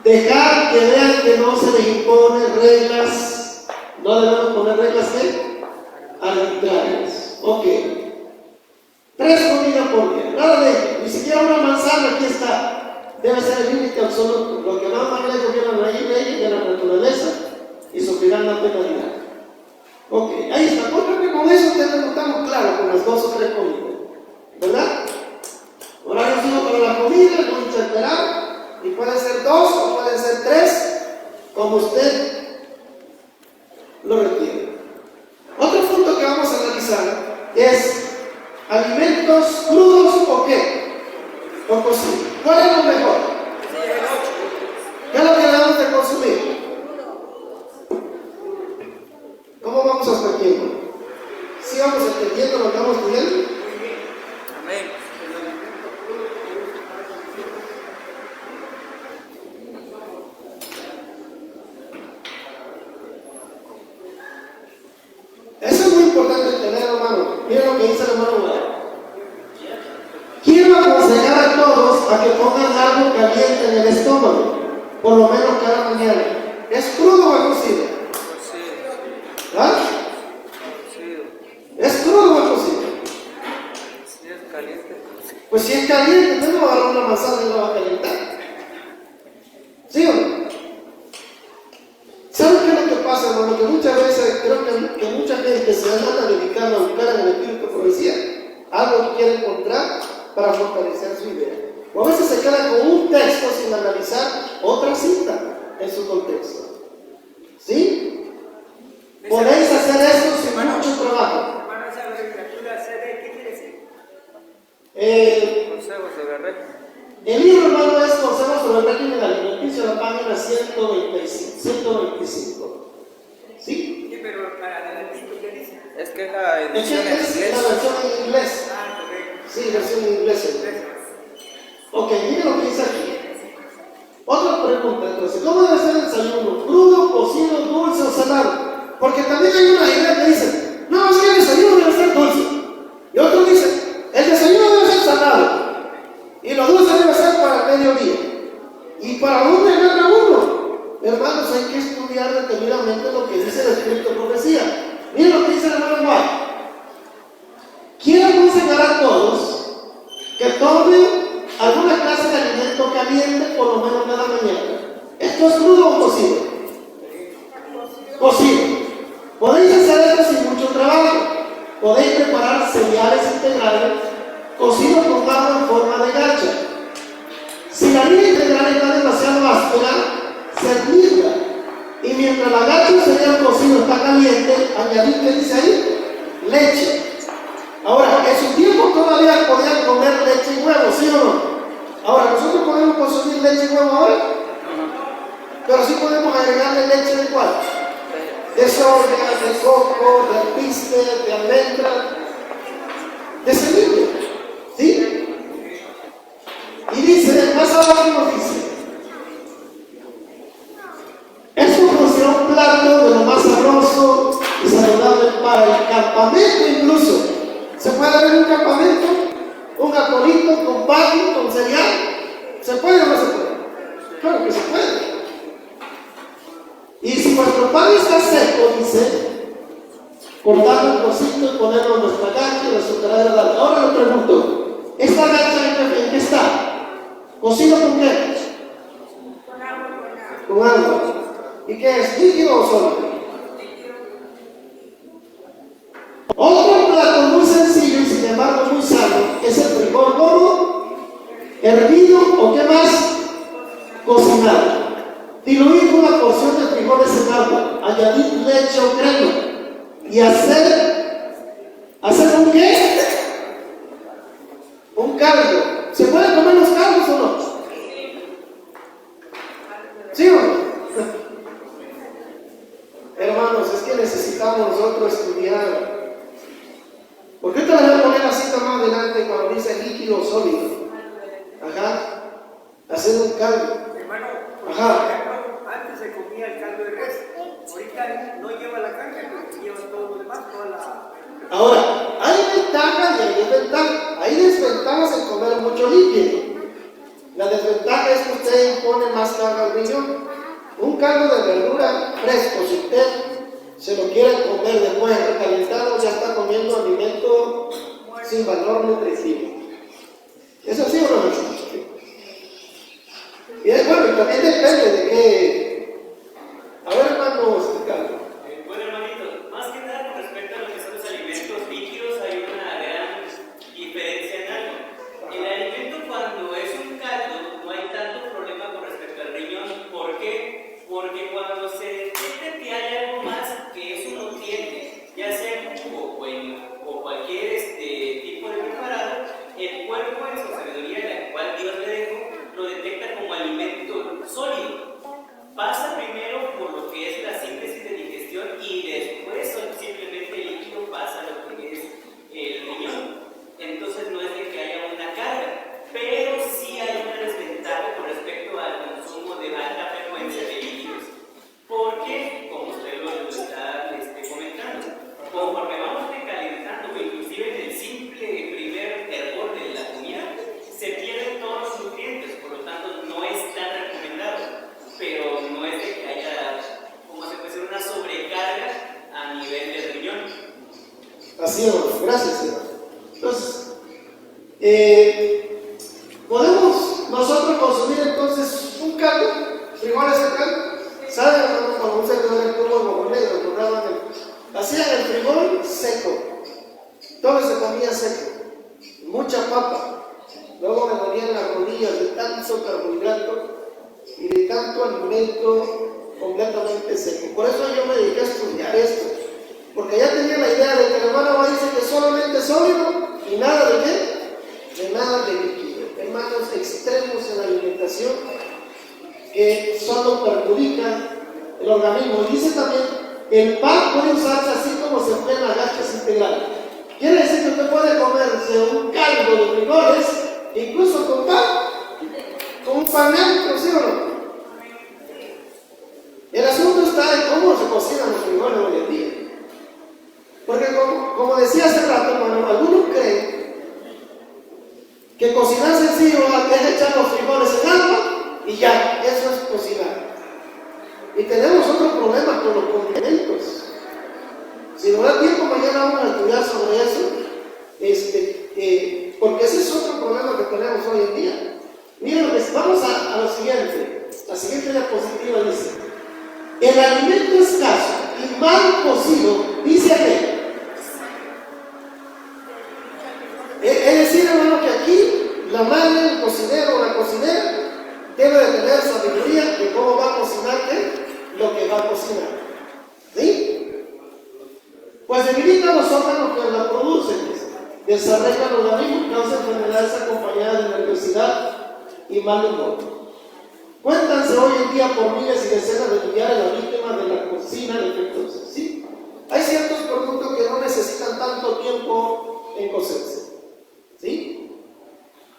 Dejar que vean que no se les impone reglas, no debemos poner reglas arbitrarias. Ok. 3 comidas por día, nada de ello, ni siquiera una manzana, aquí está. Debe ser el límite absoluto. Lo que más lejos vienen ahí, leyes de la naturaleza y sufrirán la penalidad. Ok, ahí está. Porque con eso estamos claros con las 2 o 3 comidas, ¿verdad? Horario fijo para la comida, no interpelar, y pueden ser 2 o pueden ser 3, como usted lo requiere. Otro punto que vamos a analizar es alimentos crudos o qué, o cocidos. ¿Cuál es lo mejor? ¿Qué es lo que debemos de consumir? ¿Cómo vamos hasta aquí, hermano? ¿Sí vamos entendiendo lo que vamos estudiando? Amén. Eso es muy importante entender, hermano. Mira lo que dice el hermano Guadalupe. Quiero aconsejar a todos a que pongan algo caliente en el estómago, por lo menos cada mañana. ¿Es crudo o es cocido? ¿Ah? ¿Es crudo o es cocido? Si es caliente. Pues si es caliente, usted no va a agarrar una manzana y la va a calentar. ¿Sí o no? ¿Saben qué es lo que pasa, hermano? Que muchas veces creo que mucha gente se anda dedicando a buscar en el espíritu de profecía algo que quiere encontrar para fortalecer su idea. O a veces se queda con un texto sin analizar otra cita en su contexto. ¿Sí? Podéis hacer esto sin mucho trabajo. Hermano, esa abreviatura CD, ¿qué quiere decir? Consejos sobre régimen. El libro, hermano, es Consejos sobre el régimen alimenticio, la página 125. ¿Sí? Sí, pero para adelantito, ¿qué dice? Es que es la Es edición en la inglés. versión en inglés. Ah, correcto. Sí, versión en inglés. Ok, miren lo que dice aquí. Otra pregunta, entonces, ¿cómo debe ser el desayuno? ¿Crudo, cocido, dulce o salado? Porque también hay una idea que dice, no, es que el desayuno debe ser dulce. Y otro dice, el desayuno debe ser salado. Y lo dulce debe ser para el mediodía. ¿Y para dónde gana uno? Hermanos, hay que estudiar detenidamente lo que dice el Espíritu de Profecía. Miren lo que dice el hermano White. Quiero aconsejar a todos que tomen alguna clase de alimento caliente por lo menos cada mañana. ¿Esto es crudo o cocido? Cocido. Podéis hacer esto sin mucho trabajo. Podéis preparar cereales integrales cocidos con agua en forma de gacha. Si la harina integral está demasiado áspera, servirla. Y mientras la gacha o cereal cocido está caliente, añadir, ¿qué dice ahí? Leche. Ahora, en su tiempo todavía podían comer leche y huevo, ¿sí o no? Ahora, ¿nosotros podemos consumir leche y huevo ahora? Pero sí podemos agregarle leche de cuál? De soya, de coco, de alpiste, de almendra, de semilla. ¿Sí? Y dice, más abajo nos dice, esto considera un plato de lo más sabroso y saludable para el campamento incluso. ¿Se puede ver un campamento? ¿Un atolito con pan, con cereal? ¿Se puede o no se puede? Claro que se puede. Y si vuestro pan está seco, dice, cortarlo un trocito y ponerlo en nuestra gacha y resultará agradable. Ahora le pregunto, ¿esta gacha en qué está? ¿Cocido con qué? Con agua. ¿Y qué es? ¿Líquido o sólido? Otro plato muy sencillo y sin embargo muy sano es el frijol como hervido o qué más, cocinado. Diluir una porción de frijoles en agua, añadir leche o crema y hacer un qué, un caldo. ¿Se pueden comer los caldos o no? ¿Sí o no? Hermanos, es que necesitamos nosotros estudiar. ¿Por qué te la voy a poner así más adelante cuando dice líquido o sólido? Ajá. Hacer un caldo. Hermano, por Ajá. ejemplo, antes se comía el caldo de res. Ahorita no lleva la carne, pero lleva todo lo demás, toda la... Ahora, hay ventajas y hay desventajas. Hay desventajas en comer mucho líquido. La desventaja es que usted impone más carga al riñón. Un caldo de verdura fresco, si usted se lo quiere comer después recalentado, ya está comiendo alimento sin valor nutritivo. ¿Es así o no es así? Y es bueno, y también depende de qué. A ver, hermanos, Carlos. Bueno, hermanitos, más que nada con respecto a lo que son los alimentos líquidos, hay una gran diferencia en algo. El alimento, cuando es un caldo, no hay tanto problema con respecto al riñón. ¿Por qué? Porque cuando se detecta que hay algo más que es un nutriente, ya sea en jugo o cualquier tipo de preparado, el cuerpo en su sabiduría, la cual Dios le dejó, lo detecta como alimento sólido. Pasa primero por lo que es la síntesis de digestión y después simplemente el líquido pasa a lo que es el riñón. Entonces no es de que haya una carga, pero sí hay una desventaja con respecto al consumo de alta frecuencia de líquidos. Porque, como usted lo está comentando, conforme vamos decalentando, inclusive en el simple primer hervor de la comida, se pierden todos los nutrientes, por lo tanto no es tan recomendado. Pero no es de que haya, como se puede decir, una sobrecarga a nivel del riñón. Así es, gracias, señor. Entonces, ¿podemos nosotros consumir entonces un caldo? ¿Frijoles de caldo? ¿Saben, hermano, cuando un servidor estuvo en Nuevo Negro, hacían el frijol seco? Todo se comía seco. Mucha papa. Luego me dolían las rodillas de tanto carbohidrato y de tanto alimento completamente seco. Por eso yo me dediqué a estudiar esto, porque ya tenía la idea de que el hermano va a decir que solamente sólido y nada de qué, de nada de líquido. Hermanos, extremos en la alimentación que solo perjudican el organismo. Y dice también, el pan puede usarse así como se emplean las gachas integrales. Quiere decir que usted puede comerse un caldo de frijoles, incluso con pan, con un pan neutro, ¿sí o no? El asunto está en cómo se cocinan los frijoles hoy en día. Porque como decía hace rato, hermano, algunos creen que cocinar sencillo es echar los frijoles en agua y ya, eso es cocinar. Y tenemos otro problema con los condimentos. Si nos da tiempo mañana vamos a estudiar sobre eso, porque ese es otro problema que tenemos hoy en día. Miren, vamos a lo siguiente. La siguiente diapositiva dice: el alimento escaso y mal cocido, dice aquel. Es decir, hermano, que aquí la madre, el cocinero o la cocinera debe de tener sabiduría de cómo va a cocinar lo que va a cocinar. ¿Sí? Pues debilitan los órganos que la producen, desarreglan los organismos, causa enfermedades acompañadas de nerviosidad y mal humor. Cuéntanse hoy en día por miles y decenas de millares las víctimas de la cocina defectuosa. ¿Sí? Hay ciertos productos que no necesitan tanto tiempo en cocerse. ¿Sí?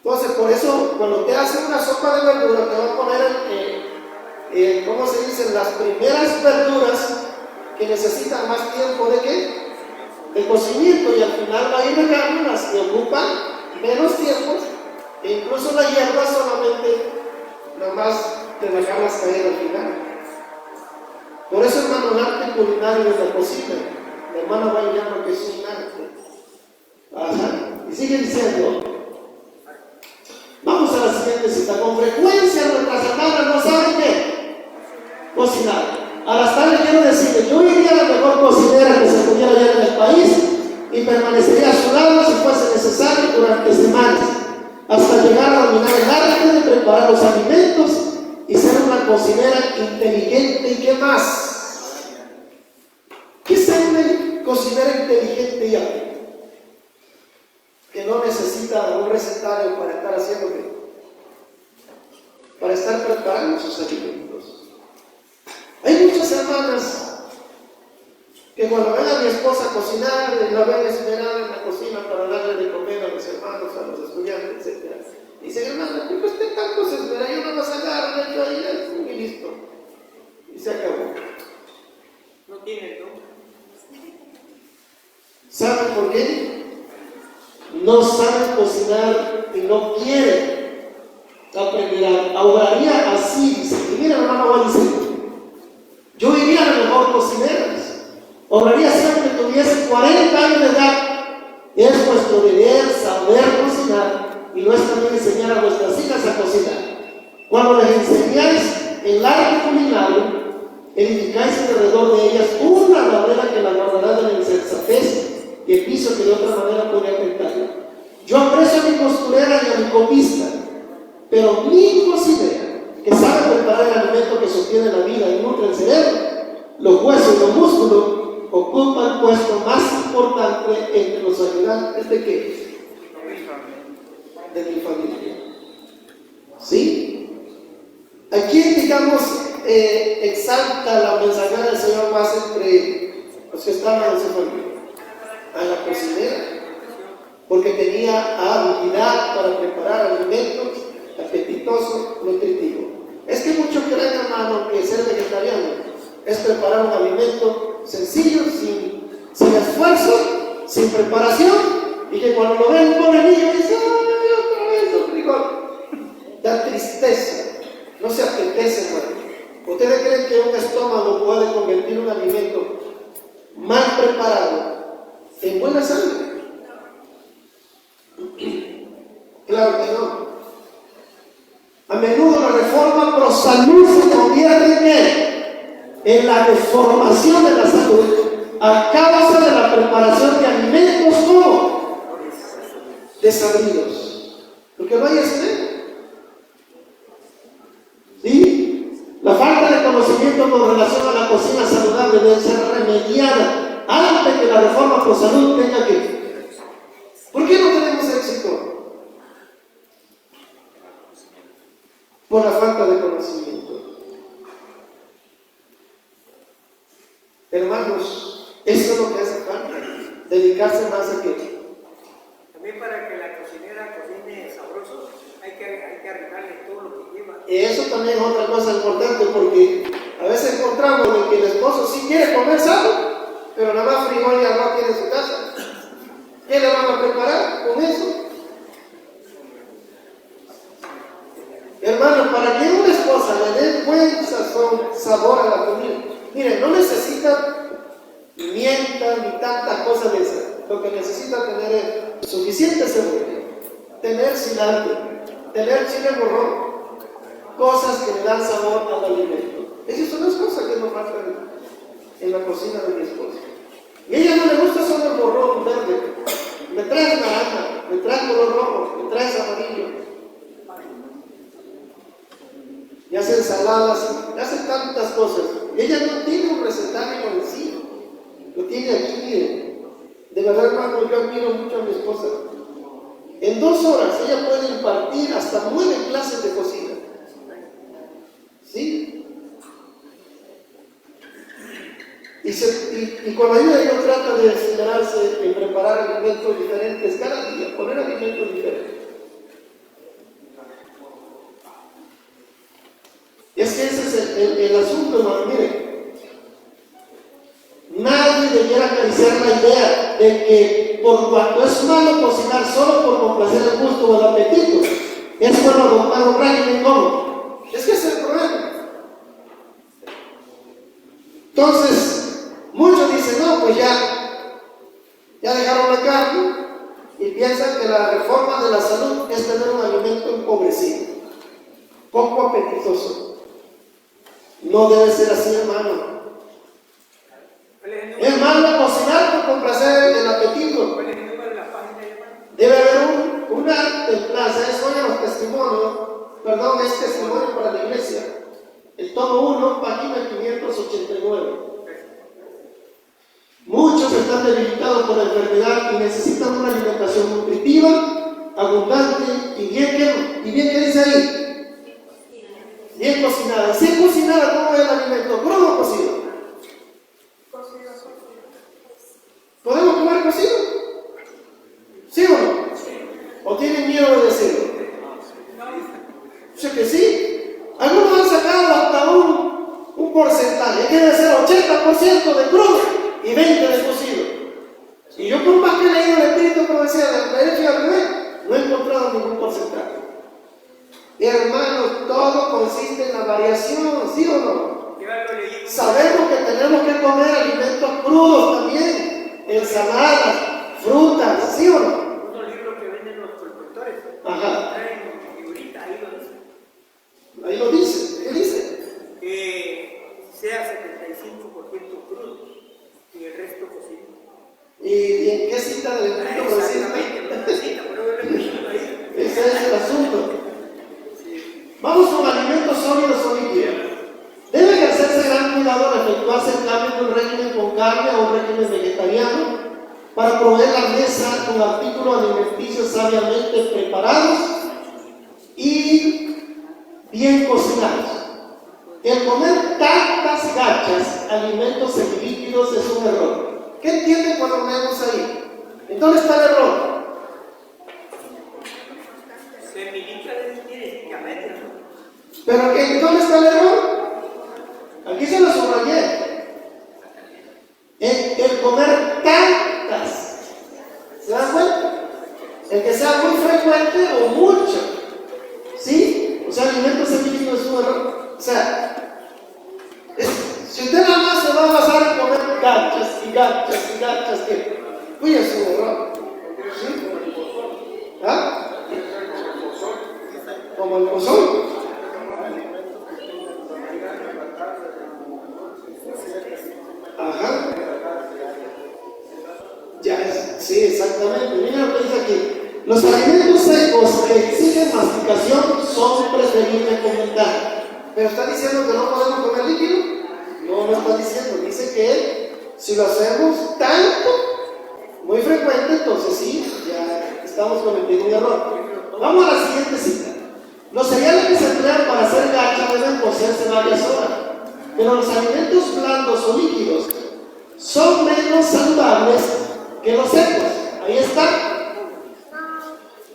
Entonces, por eso, cuando te hacen una sopa de verdura, te va a poner, ¿cómo se dicen? Las primeras verduras que necesitan más tiempo de qué? De cocimiento, y al final va a ir dejando las que ocupan menos tiempo, e incluso la hierba solamente nada más de dejarlas caer al final. Por eso, hermano, el arte culinario de la cocina, la hermana va a llamar que es un arte. Ajá. Y sigue diciendo, vamos a la siguiente cita. Con frecuencia nuestras hermanas no saben qué cocinar. A las tardes quiero decirle, yo iría a la mejor cocinera que se pudiera hallar en el país y permanecería a su lado si fuese necesario durante semanas, hasta llegar a dominar el arte de preparar los alimentos y ser una cocinera inteligente. ¿Y qué más? ¿Qué es ser una cocinera inteligente y hábil? Que no necesita un recetario para estar haciendo qué, para estar preparando sus alimentos. Hay muchas hermanas que cuando ven a mi esposa cocinar, la ven esmerada en la cocina para darle de comer a los hermanos, a los estudiantes, etc. Dicen, hermana, ¿por qué usted tanto se esmera? Yo nada más agarro, le echo ahí y listo. Y se acabó. No tiene, ¿no? ¿Saben por qué? No saben cocinar y no quieren aprender. Obraría así, dice. Y mira, hermano, va a decir, yo iría a la mejor cocinera. Obraría siempre que tuviese 40 años de edad. Es vuestro deber saber cocinar, y no es también enseñar a vuestras hijas a cocinar. Cuando les enseñáis el arte culinario, edificáis alrededor de ellas una barrera que la guardará de la insensatez y el piso que de otra manera podría tentarla. Yo aprecio a mi costurera y a mi copista, pero mi cocinera, que sabe preparar el alimento que sostiene la vida y nutre el cerebro, los huesos y los músculos, ocupan el puesto más importante entre los ayudantes de qué? De mi familia. ¿Sí? Aquí, digamos, exalta la mensajera del Señor más entre los que estaban en su familia. A la cocinera, porque tenía habilidad para preparar alimentos apetitosos, nutritivos. Es que muchos creen, hermano, que ser vegetariano es preparar un alimento sencillo, sin esfuerzo, sin preparación, y que cuando lo ven un pobre niño dice, ¡ay, otra vez el frijol! Da tristeza, no se apetece, hermano. ¿Ustedes creen que un estómago puede convertir un alimento mal preparado en buena sangre? Claro que no. A menudo la reforma pro salud se convierte en la deformación de la salud a causa de la preparación de alimentos como desabridos, Porque no hay esmero. ¿Sí? La falta de conocimiento con relación a la cocina saludable debe ser remediada antes que la reforma por salud tenga que. ¿Por qué no tenemos éxito? Por la falta de conocimiento. Hermanos, eso es lo que hace falta, dedicarse más a qué. También para que la cocinera cocine sabroso, hay que arreglarle todo lo que lleva. Eso también es otra cosa importante, porque a veces encontramos de que el esposo sí quiere comer sano, pero nada más frijol y arroz tiene en su casa. ¿Qué le van a preparar con eso? Hermano, para que una esposa le dé buen sazón, sabor a la comida, miren, no necesita pimienta ni tantas cosas de esas. Lo que necesita tener es suficiente cebolla, tener cilantro, tener chile morrón, cosas que le dan sabor al alimento. Esas son las cosas que nos faltan en la cocina de mi esposa. Y a ella no le gusta solo el morrón verde, me trae naranja, me trae color rojo, me trae amarillo. Y hace ensaladas, hace tantas cosas. Y ella no tiene un recetario conocido, lo tiene aquí, miren. De verdad, hermano, yo admiro mucho a mi esposa. En 2 horas ella puede impartir hasta 9 clases de cocina. ¿Sí? Y con la ayuda de ella trata de esmerarse en preparar alimentos diferentes cada día, poner alimentos diferentes. Es que ese es el asunto, hermano. Miren, nadie debiera acariciar la idea de que por cuanto es malo cocinar solo por complacer el gusto o el apetito, es bueno adoptar un régimen como. Es que ese es el problema. Entonces, muchos dicen, no, pues ya dejaron la carne y piensan que la reforma de la salud es tener un alimento empobrecido, poco apetitoso. No debe ser así, hermano. Es malo cocinar por complacer el apetito. Debe haber una templanza. Eso ya los testimonios, perdón, es testimonio para la iglesia. El tomo 1, página 589. Muchos están debilitados por la enfermedad y necesitan una alimentación nutritiva, abundante y bien que dice ahí. Bien cocinada. Si es cocinada, ¿cómo es el alimento? ¿Crudo o cocido? ¿Podemos comer cocido? ¿Sí o no? ¿O tienen miedo de decirlo? Yo que sí. Algunos han sacado hasta un porcentaje, que debe ser 80% de crudo y 20% de cocido. Y yo, por más que he leído el Espíritu Profecía de la derecha y al revés, no he encontrado ningún porcentaje. Hermanos, todo consiste en la variación, ¿sí o no? Sabemos que tenemos que comer alimentos crudos también, ensaladas, frutas, ¿sí o no? Unos libros que venden los productores. Ajá. Traen figurita, ahí lo dice. Ahí lo dice. ¿Qué dice? Que sea 75% crudo y el resto cocido. ¿Y en qué cita del Espíritu Profecía? Ese es el asunto. Vamos con alimentos sólidos o líquidos. Debe ejercerse gran cuidado al efectuarse el cambio de un régimen con carne a un régimen vegetariano para proveer la mesa con artículos alimenticios sabiamente preparados y bien cocinados. El comer tantas gachas, alimentos semilíquidos, es un error. ¿Qué entienden cuando leemos ahí? ¿En dónde está el error? ¿Pero qué? ¿Dónde está el error? Aquí se lo subrayé. El comer tantas. ¿Se dan cuenta? El que sea muy frecuente o mucho. ¿Sí? O sea, alimentos semilíquidos es un error. O sea, si usted nada más se va a basar en comer gachas y gachas y gachas, ¿qué? Pues es un error. ¿Sí? ¿Ah? Como el pozón. Ajá. Ya, sí, exactamente. Mira lo que dice aquí. Los alimentos secos que exigen masticación son preferibles con ventaja. ¿Pero está diciendo que no podemos comer líquido? No, no está diciendo. Dice que si lo hacemos tanto, muy frecuente, entonces sí, ya estamos cometiendo un error. Vamos a la siguiente cita. Los cereales que se emplean para hacer gacha deben cocerse varias horas, pero los alimentos blandos o líquidos son menos saludables que los secos. Ahí está.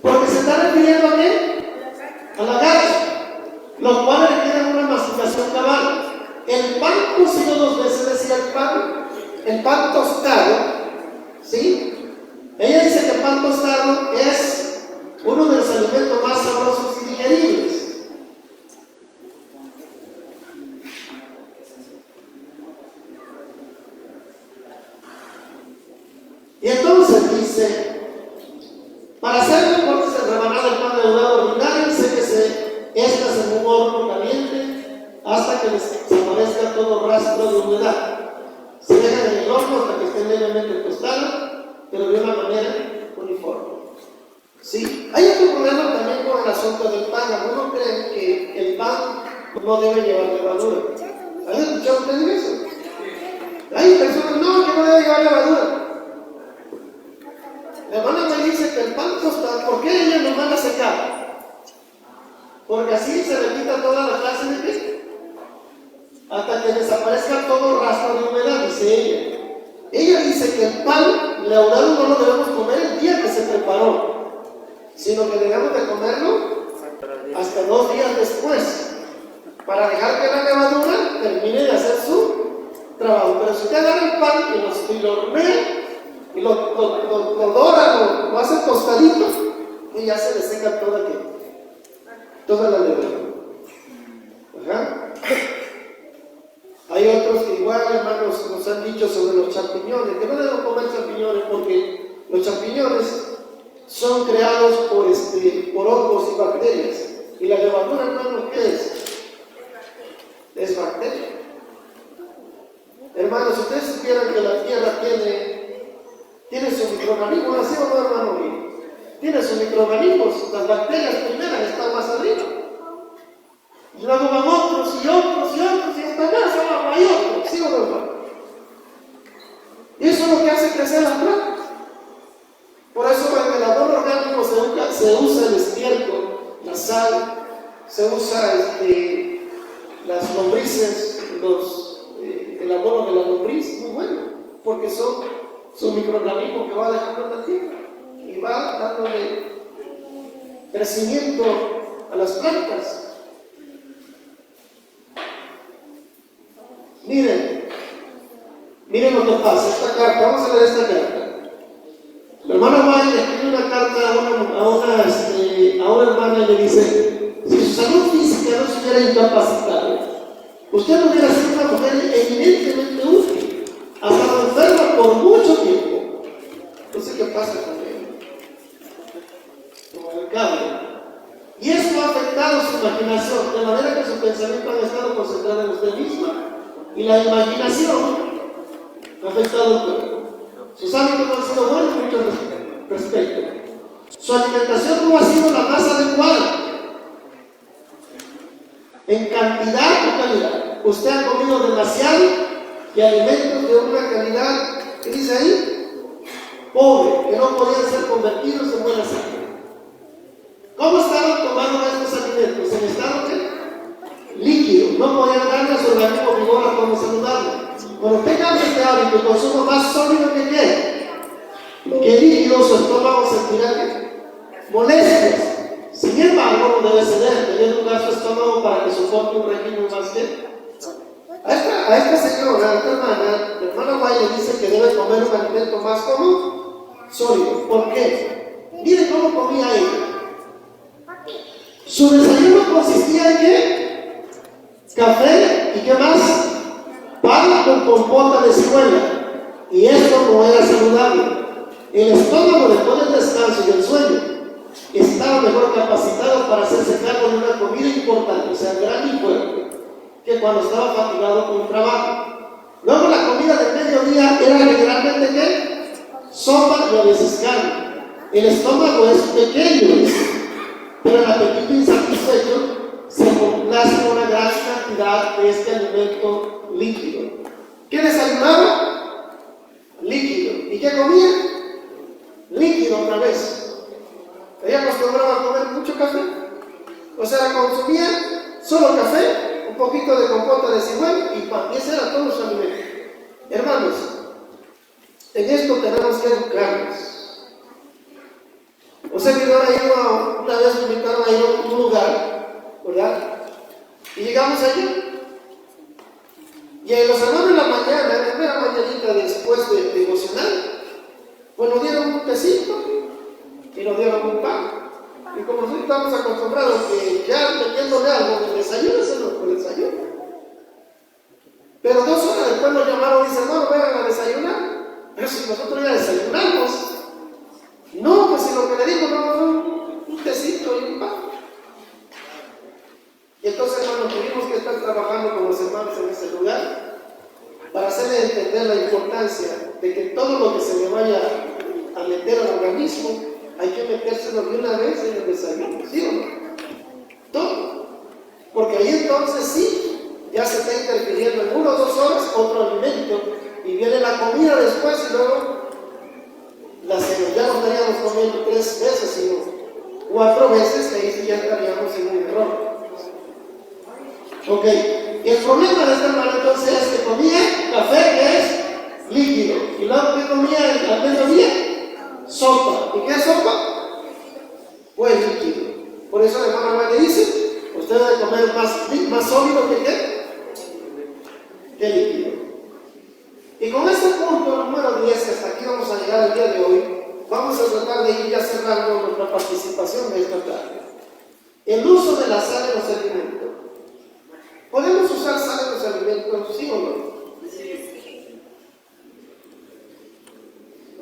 Porque se está refiriendo a qué? A la gacha, lo cual requiere una masticación cabal. El pan cocido 2 veces, decía el pan tostado, ¿sí? Ella dice que el pan tostado es uno de los alimentos más sabrosos y digeribles. Y entonces dice, para hacer cortes de rebanada del pan leudado ordinario, sé que se estas en un horno caliente hasta que desaparezca todo rastro de humedad. Se dejan en el horno hasta que estén levemente tostadas, pero de una manera uniforme. ¿Sí? Hay otro problema también con el asunto del pan. Algunos creen que el pan no debe llevar levadura. ¿Han escuchado ustedes eso? Hay personas, no, que no debe llevar levadura. La hermana me dice que el pan tostado, ¿por qué ella nos manda a secar? Porque así se le quita toda la clase de qué, hasta que desaparezca todo rastro de humedad, dice ella. Ella dice que el pan leudado no lo debemos comer el día que se preparó, sino que debemos de comerlo hasta 2 días después, para dejar que la levadura termine de hacer su trabajo. Pero si usted agarra el pan y lo hornea, y lo dora, lo hace tostadito, y ya se le seca toda la levadura. Ajá. Hay otros que igual, hermanos, nos han dicho sobre los champiñones, que no debemos comer champiñones porque los champiñones son creados por hongos y bacterias. Y la levadura, hermano, ¿qué es? Es bacteria. Hermanos, si ustedes supieran que la tierra tiene sus microorganismos, ¿así o no, hermano mío? Tiene sus microorganismos, las bacterias primeras están más arriba. Y luego van otros y otros y otros, y hasta más abajo hay otros, ¿sí o no, hermano? Y eso es lo que hace crecer las plantas. Por eso en el abono orgánico se usa el estiércol, la sal, se usa las lombrices, el abono de la lombriz, muy bueno, porque son microorganismos que va dejando en la tierra y va dándole crecimiento a las plantas. Miren lo que pasa, esta carta, vamos a leer esta carta. La hermana White escribe una carta a una hermana y le dice, si su salud física no se hubiera incapacitado, usted no hubiera sido una mujer eminentemente útil, ha estado enferma por mucho tiempo. No sé qué pasa con ella, como el cable. Y esto ha afectado su imaginación, de manera que su pensamiento ha estado concentrado en usted misma. Y la imaginación ha afectado el cuerpo. Sus hábitos no han sido buenos en muchos respectos. Su alimentación no ha sido la más adecuada en cantidad o calidad. Usted ha comido demasiado y alimentos de una calidad, ¿qué dice ahí? Pobre, que no podían ser convertidos en buena sangre. ¿Cómo estaban tomando estos alimentos? En estado ¿qué? Líquido, no podían darle a su organismo vigor a como saludable. Cuando usted cambia este hábito y consumo más sólido que líquido, su estómago sentirá que molestias. Sin embargo, no debe ceder, teniendo un su estómago para que soporte un régimen más que. A esta señora, a esta hermana, la hermana White le dice que debe comer un alimento más común, sólido. ¿Por qué? Miren cómo comía ella. Su desayuno consistía en ¿qué? Café y ¿qué más? Pan con compota de ciruela. Y esto no era saludable. El estómago, después del descanso y el sueño, estaba mejor capacitado para hacerse cargo de una comida importante, o sea, grande y fuerte, que cuando estaba fatigado con el trabajo. Luego la comida del mediodía era generalmente ¿qué? Sopa y a veces carne. El estómago es pequeño, pero el apetito insatisfecho se complace con una gran cantidad de este alimento líquido. ¿Qué desayunaba? Líquido. ¿Y qué comía? Líquido otra vez. Ella acostumbraba a comer mucho café. O sea, consumía solo café, un poquito de compota de ciruela y pan. Y ese era todo su alimento. Hermanos, en esto tenemos que educarnos. O sea que ahora una vez me invitaron a ir a un lugar, ¿verdad? Y llegamos allí. Y en los hermanos en la mañana, en la primera mañanita después de devocional, pues nos dieron un tecito y nos dieron un pan. Y como nosotros estamos acostumbrados que ya metiéndole algo en el desayuno, se nos fue el desayuno. Pero 2 horas después nos llamaron y dicen, no, vengan a desayunar. Pero si nosotros ya desayunamos. No, pues si lo que le digo no fue un tecito y un pan. Y entonces, hermanos, tuvimos que estar trabajando con los hermanos en ese lugar para hacerles entender la importancia de que todo lo que se le vaya a meter al organismo hay que metérselo de una vez en el desayuno, ¿sí o no? Todo. Porque ahí entonces sí, ya se está interfiriendo en 1 o 2 horas otro alimento y viene la comida después y luego la cena. Ya no estaríamos comiendo 3 veces, sino 4 veces, que ahí sí ya estaríamos en un error. Ok, y el problema de este hermano entonces es que comía café que es líquido, y luego que comía al mediodía, sopa. ¿Y qué es sopa? Pues líquido. Por eso el hermano le dice, usted debe comer más sólido que líquido. Y con este punto número 10, que hasta aquí vamos a llegar el día de hoy, vamos a tratar de ir ya cerrando nuestra participación de esta tarde. El uso de la sal en los alimentos. ¿Podemos usar sal en los alimentos, sí o no? Sí.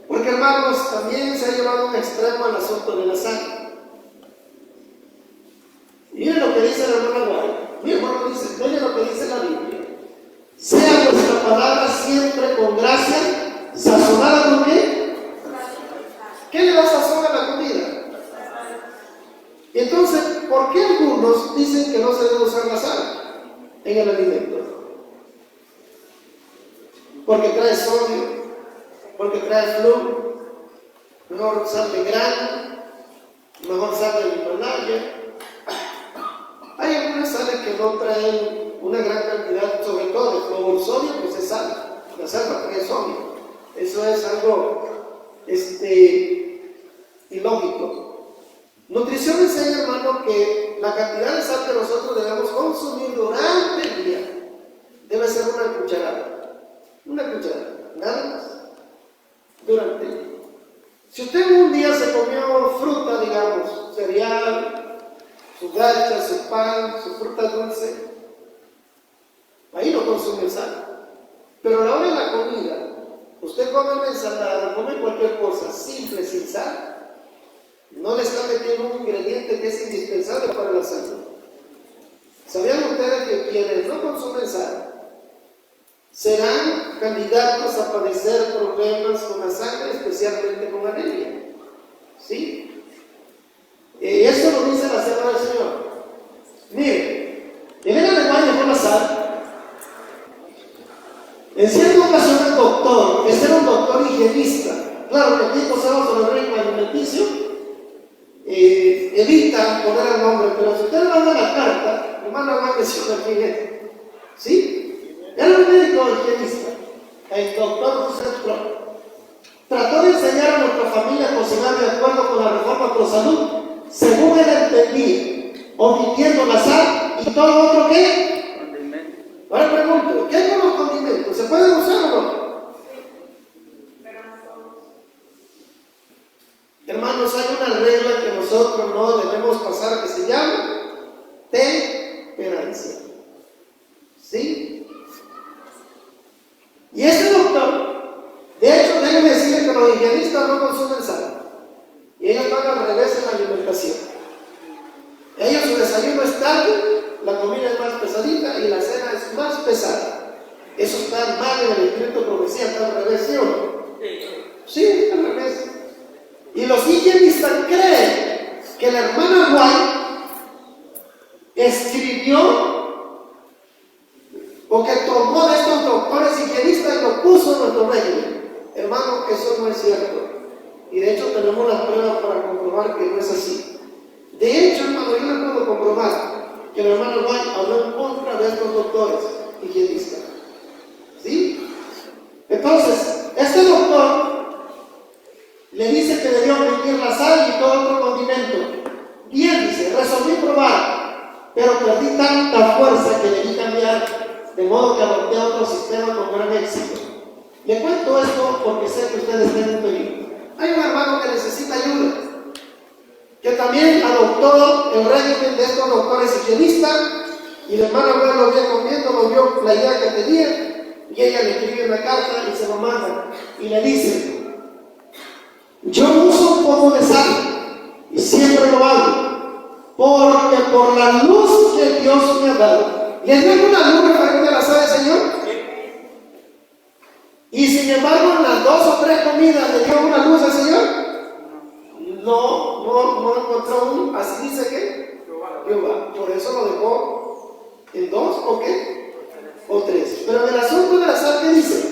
Porque, hermanos, también se ha llevado a un extremo el asunto de la sal. Miren lo que dice la hermana Guay. Miren lo que dice la Biblia. Sea vuestra palabra siempre con gracia, sazonada con qué? ¿Qué le da sazón a la comida? Y entonces, ¿por qué algunos dicen que no se debe usar la sal en el alimento? Porque trae sodio, porque trae flúor, mejor sal de grano, mejor sal de Himalaya. Hay algunas sales que no traen una gran cantidad, sobre todo el flúor. Sodio, pues es sal, la sal trae sodio. Eso es algo ilógico. Nutrición enseña, hermano, que la cantidad de sal que nosotros debemos consumir durante el día debe ser una cucharada, nada más, durante el día. Si usted un día se comió fruta, digamos, cereal, su gacha, su pan, su fruta dulce, ahí no consume sal. Pero a la hora de la comida, usted come una ensalada, come cualquier cosa simple, sin sal, no le está metiendo un ingrediente que es indispensable para la salud. ¿Sabían ustedes que quienes no consumen sal serán candidatos a padecer problemas con la sangre, especialmente con anemia? ¿Sí? Eso lo dice la Sierva del Señor. Mire, Elena de Guay dejó la sal. En cierta ocasión el doctor, este era un doctor higienista, claro que aquí posamos sobre el régimen alimenticio, evita poner el nombre, pero si usted le manda la carta, le manda una mención al cliente. ¿Sí? Era un médico higienista, el doctor José Flor. Trató de enseñar a nuestra familia a cocinar de acuerdo con la reforma Pro Salud, según él entendía, omitiendo la sal y todo otro ¿qué? Condimento. Ahora pregunto, ¿qué hay con los condimentos? ¿Se pueden usar o no? Hermanos, hay una regla que nosotros no debemos pasar que se llama temperancia. ¿Sí? Y este doctor, de hecho, déjenme decirles que los higienistas no consumen sal. Y ellos van al revés en la alimentación. Ellos su desayuno es tarde, la comida es más pesadita y la cena es más pesada. Eso está mal en el escrito profecía, está al revés, ¿sí o no? Sí, está al revés. Y los higienistas que la hermana White escribió o que tomó de estos doctores higienistas y lo puso en nuestro régimen. Hermano, eso no es cierto. Y de hecho tenemos las pruebas para comprobar que no es así. De hecho, hermano, yo le puedo comprobar que la hermana White habló en contra de estos doctores higienistas. ¿Sí? Entonces, este doctor le dice que debió omitir la sal y todo otro condimento. Bien, dice, resolví probar, pero perdí tanta fuerza que debí cambiar, de modo que adopté otro sistema con gran éxito. Le cuento esto porque sé que ustedes están en peligro. Hay un hermano que necesita ayuda, que también adoptó el régimen de estos doctores higienistas, y la hermana White lo vio comiendo, lo vio la idea que tenía, y ella le escribe una carta y se lo manda, y le dice: yo uso un poco de sal, y siempre lo hago, porque por la luz que Dios me ha dado. ¿Les dio alguna luz referente a la sal del Señor? Y sin embargo, en las 2 o 3 comidas le dio una luz al Señor. No encontró uno. Así dice que Jehová. Por eso lo dejó en 2 o qué? O 3. Pero en el asunto de la sal, ¿qué dice?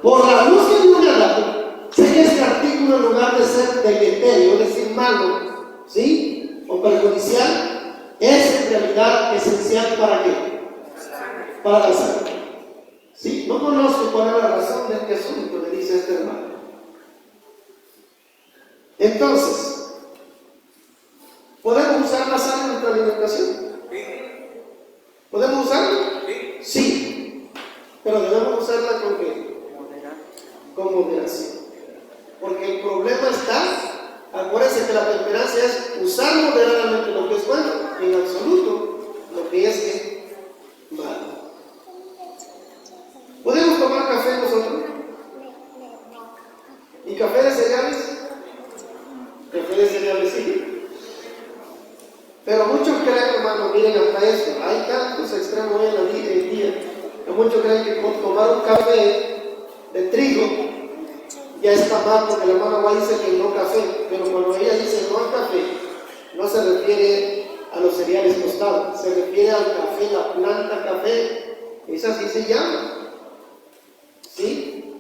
Por la luz que Dios me ha dado. Sé que este artículo, en lugar de ser deleterio, es decir, malo, ¿sí? O perjudicial, es en realidad esencial para qué? Para la salud. ¿Sí? No conozco cuál es la razón de este asunto, le dice este hermano. Entonces, ¿podemos usar la sal en nuestra alimentación? ¿Podemos usarla? Sí. Pero debemos usarla con qué? Con moderación. Porque el problema está, acuérdense que la temperancia es usar moderadamente lo que es bueno, en absoluto lo que es que malo. ¿Podemos tomar café nosotros? ¿Y café de cereales? Café de cereales sí. Pero muchos creen, hermano, miren hasta eso, hay tantos extremos hoy en el día, que muchos creen que tomar un café de trigo ya está mal, porque la hermana White dice que no café, pero cuando ella dice no al café, no se refiere a los cereales tostados, se refiere al café, la planta café, esa sí se llama. ¿Sí?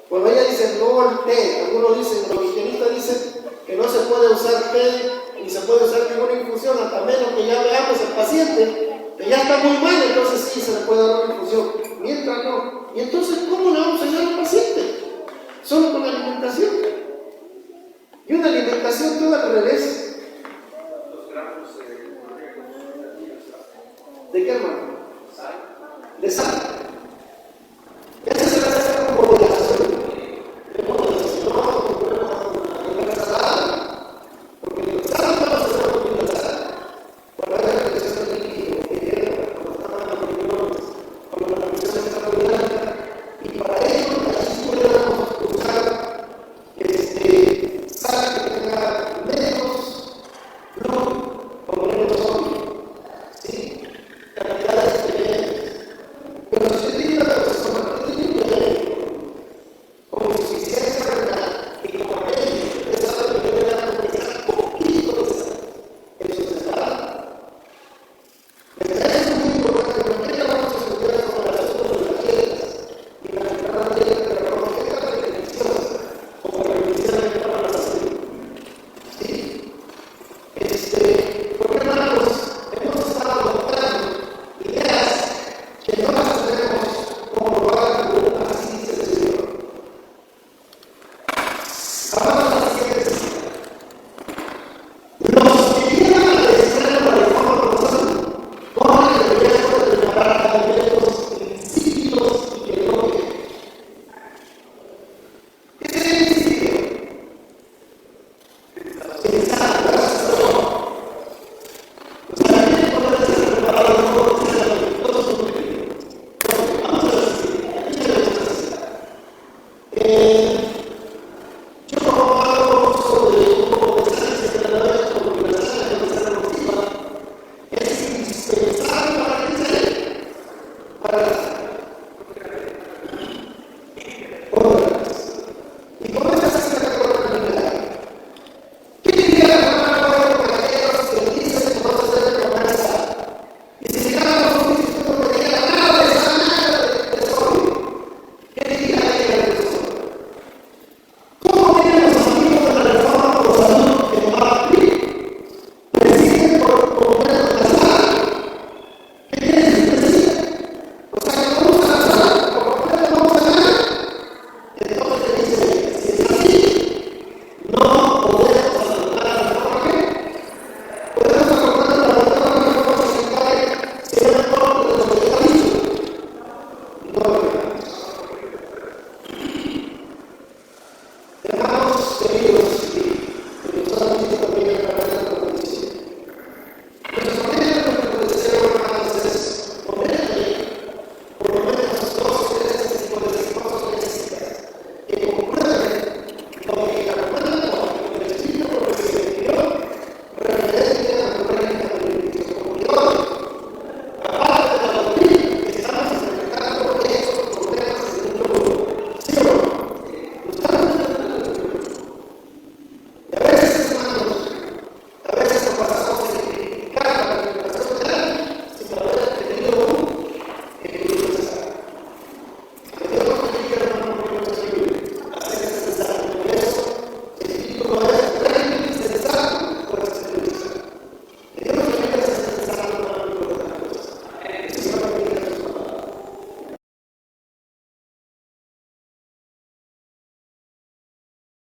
Cuando ella dice no al té, algunos dicen, los higienistas dicen que no se puede usar té, ni se puede usar ninguna infusión, hasta menos que ya veamos al paciente, que ya está muy mal, entonces sí se le puede dar una infusión, mientras no. Y entonces, ¿cómo le vamos a ayudar al paciente? Solo con la alimentación. Y una alimentación toda al revés.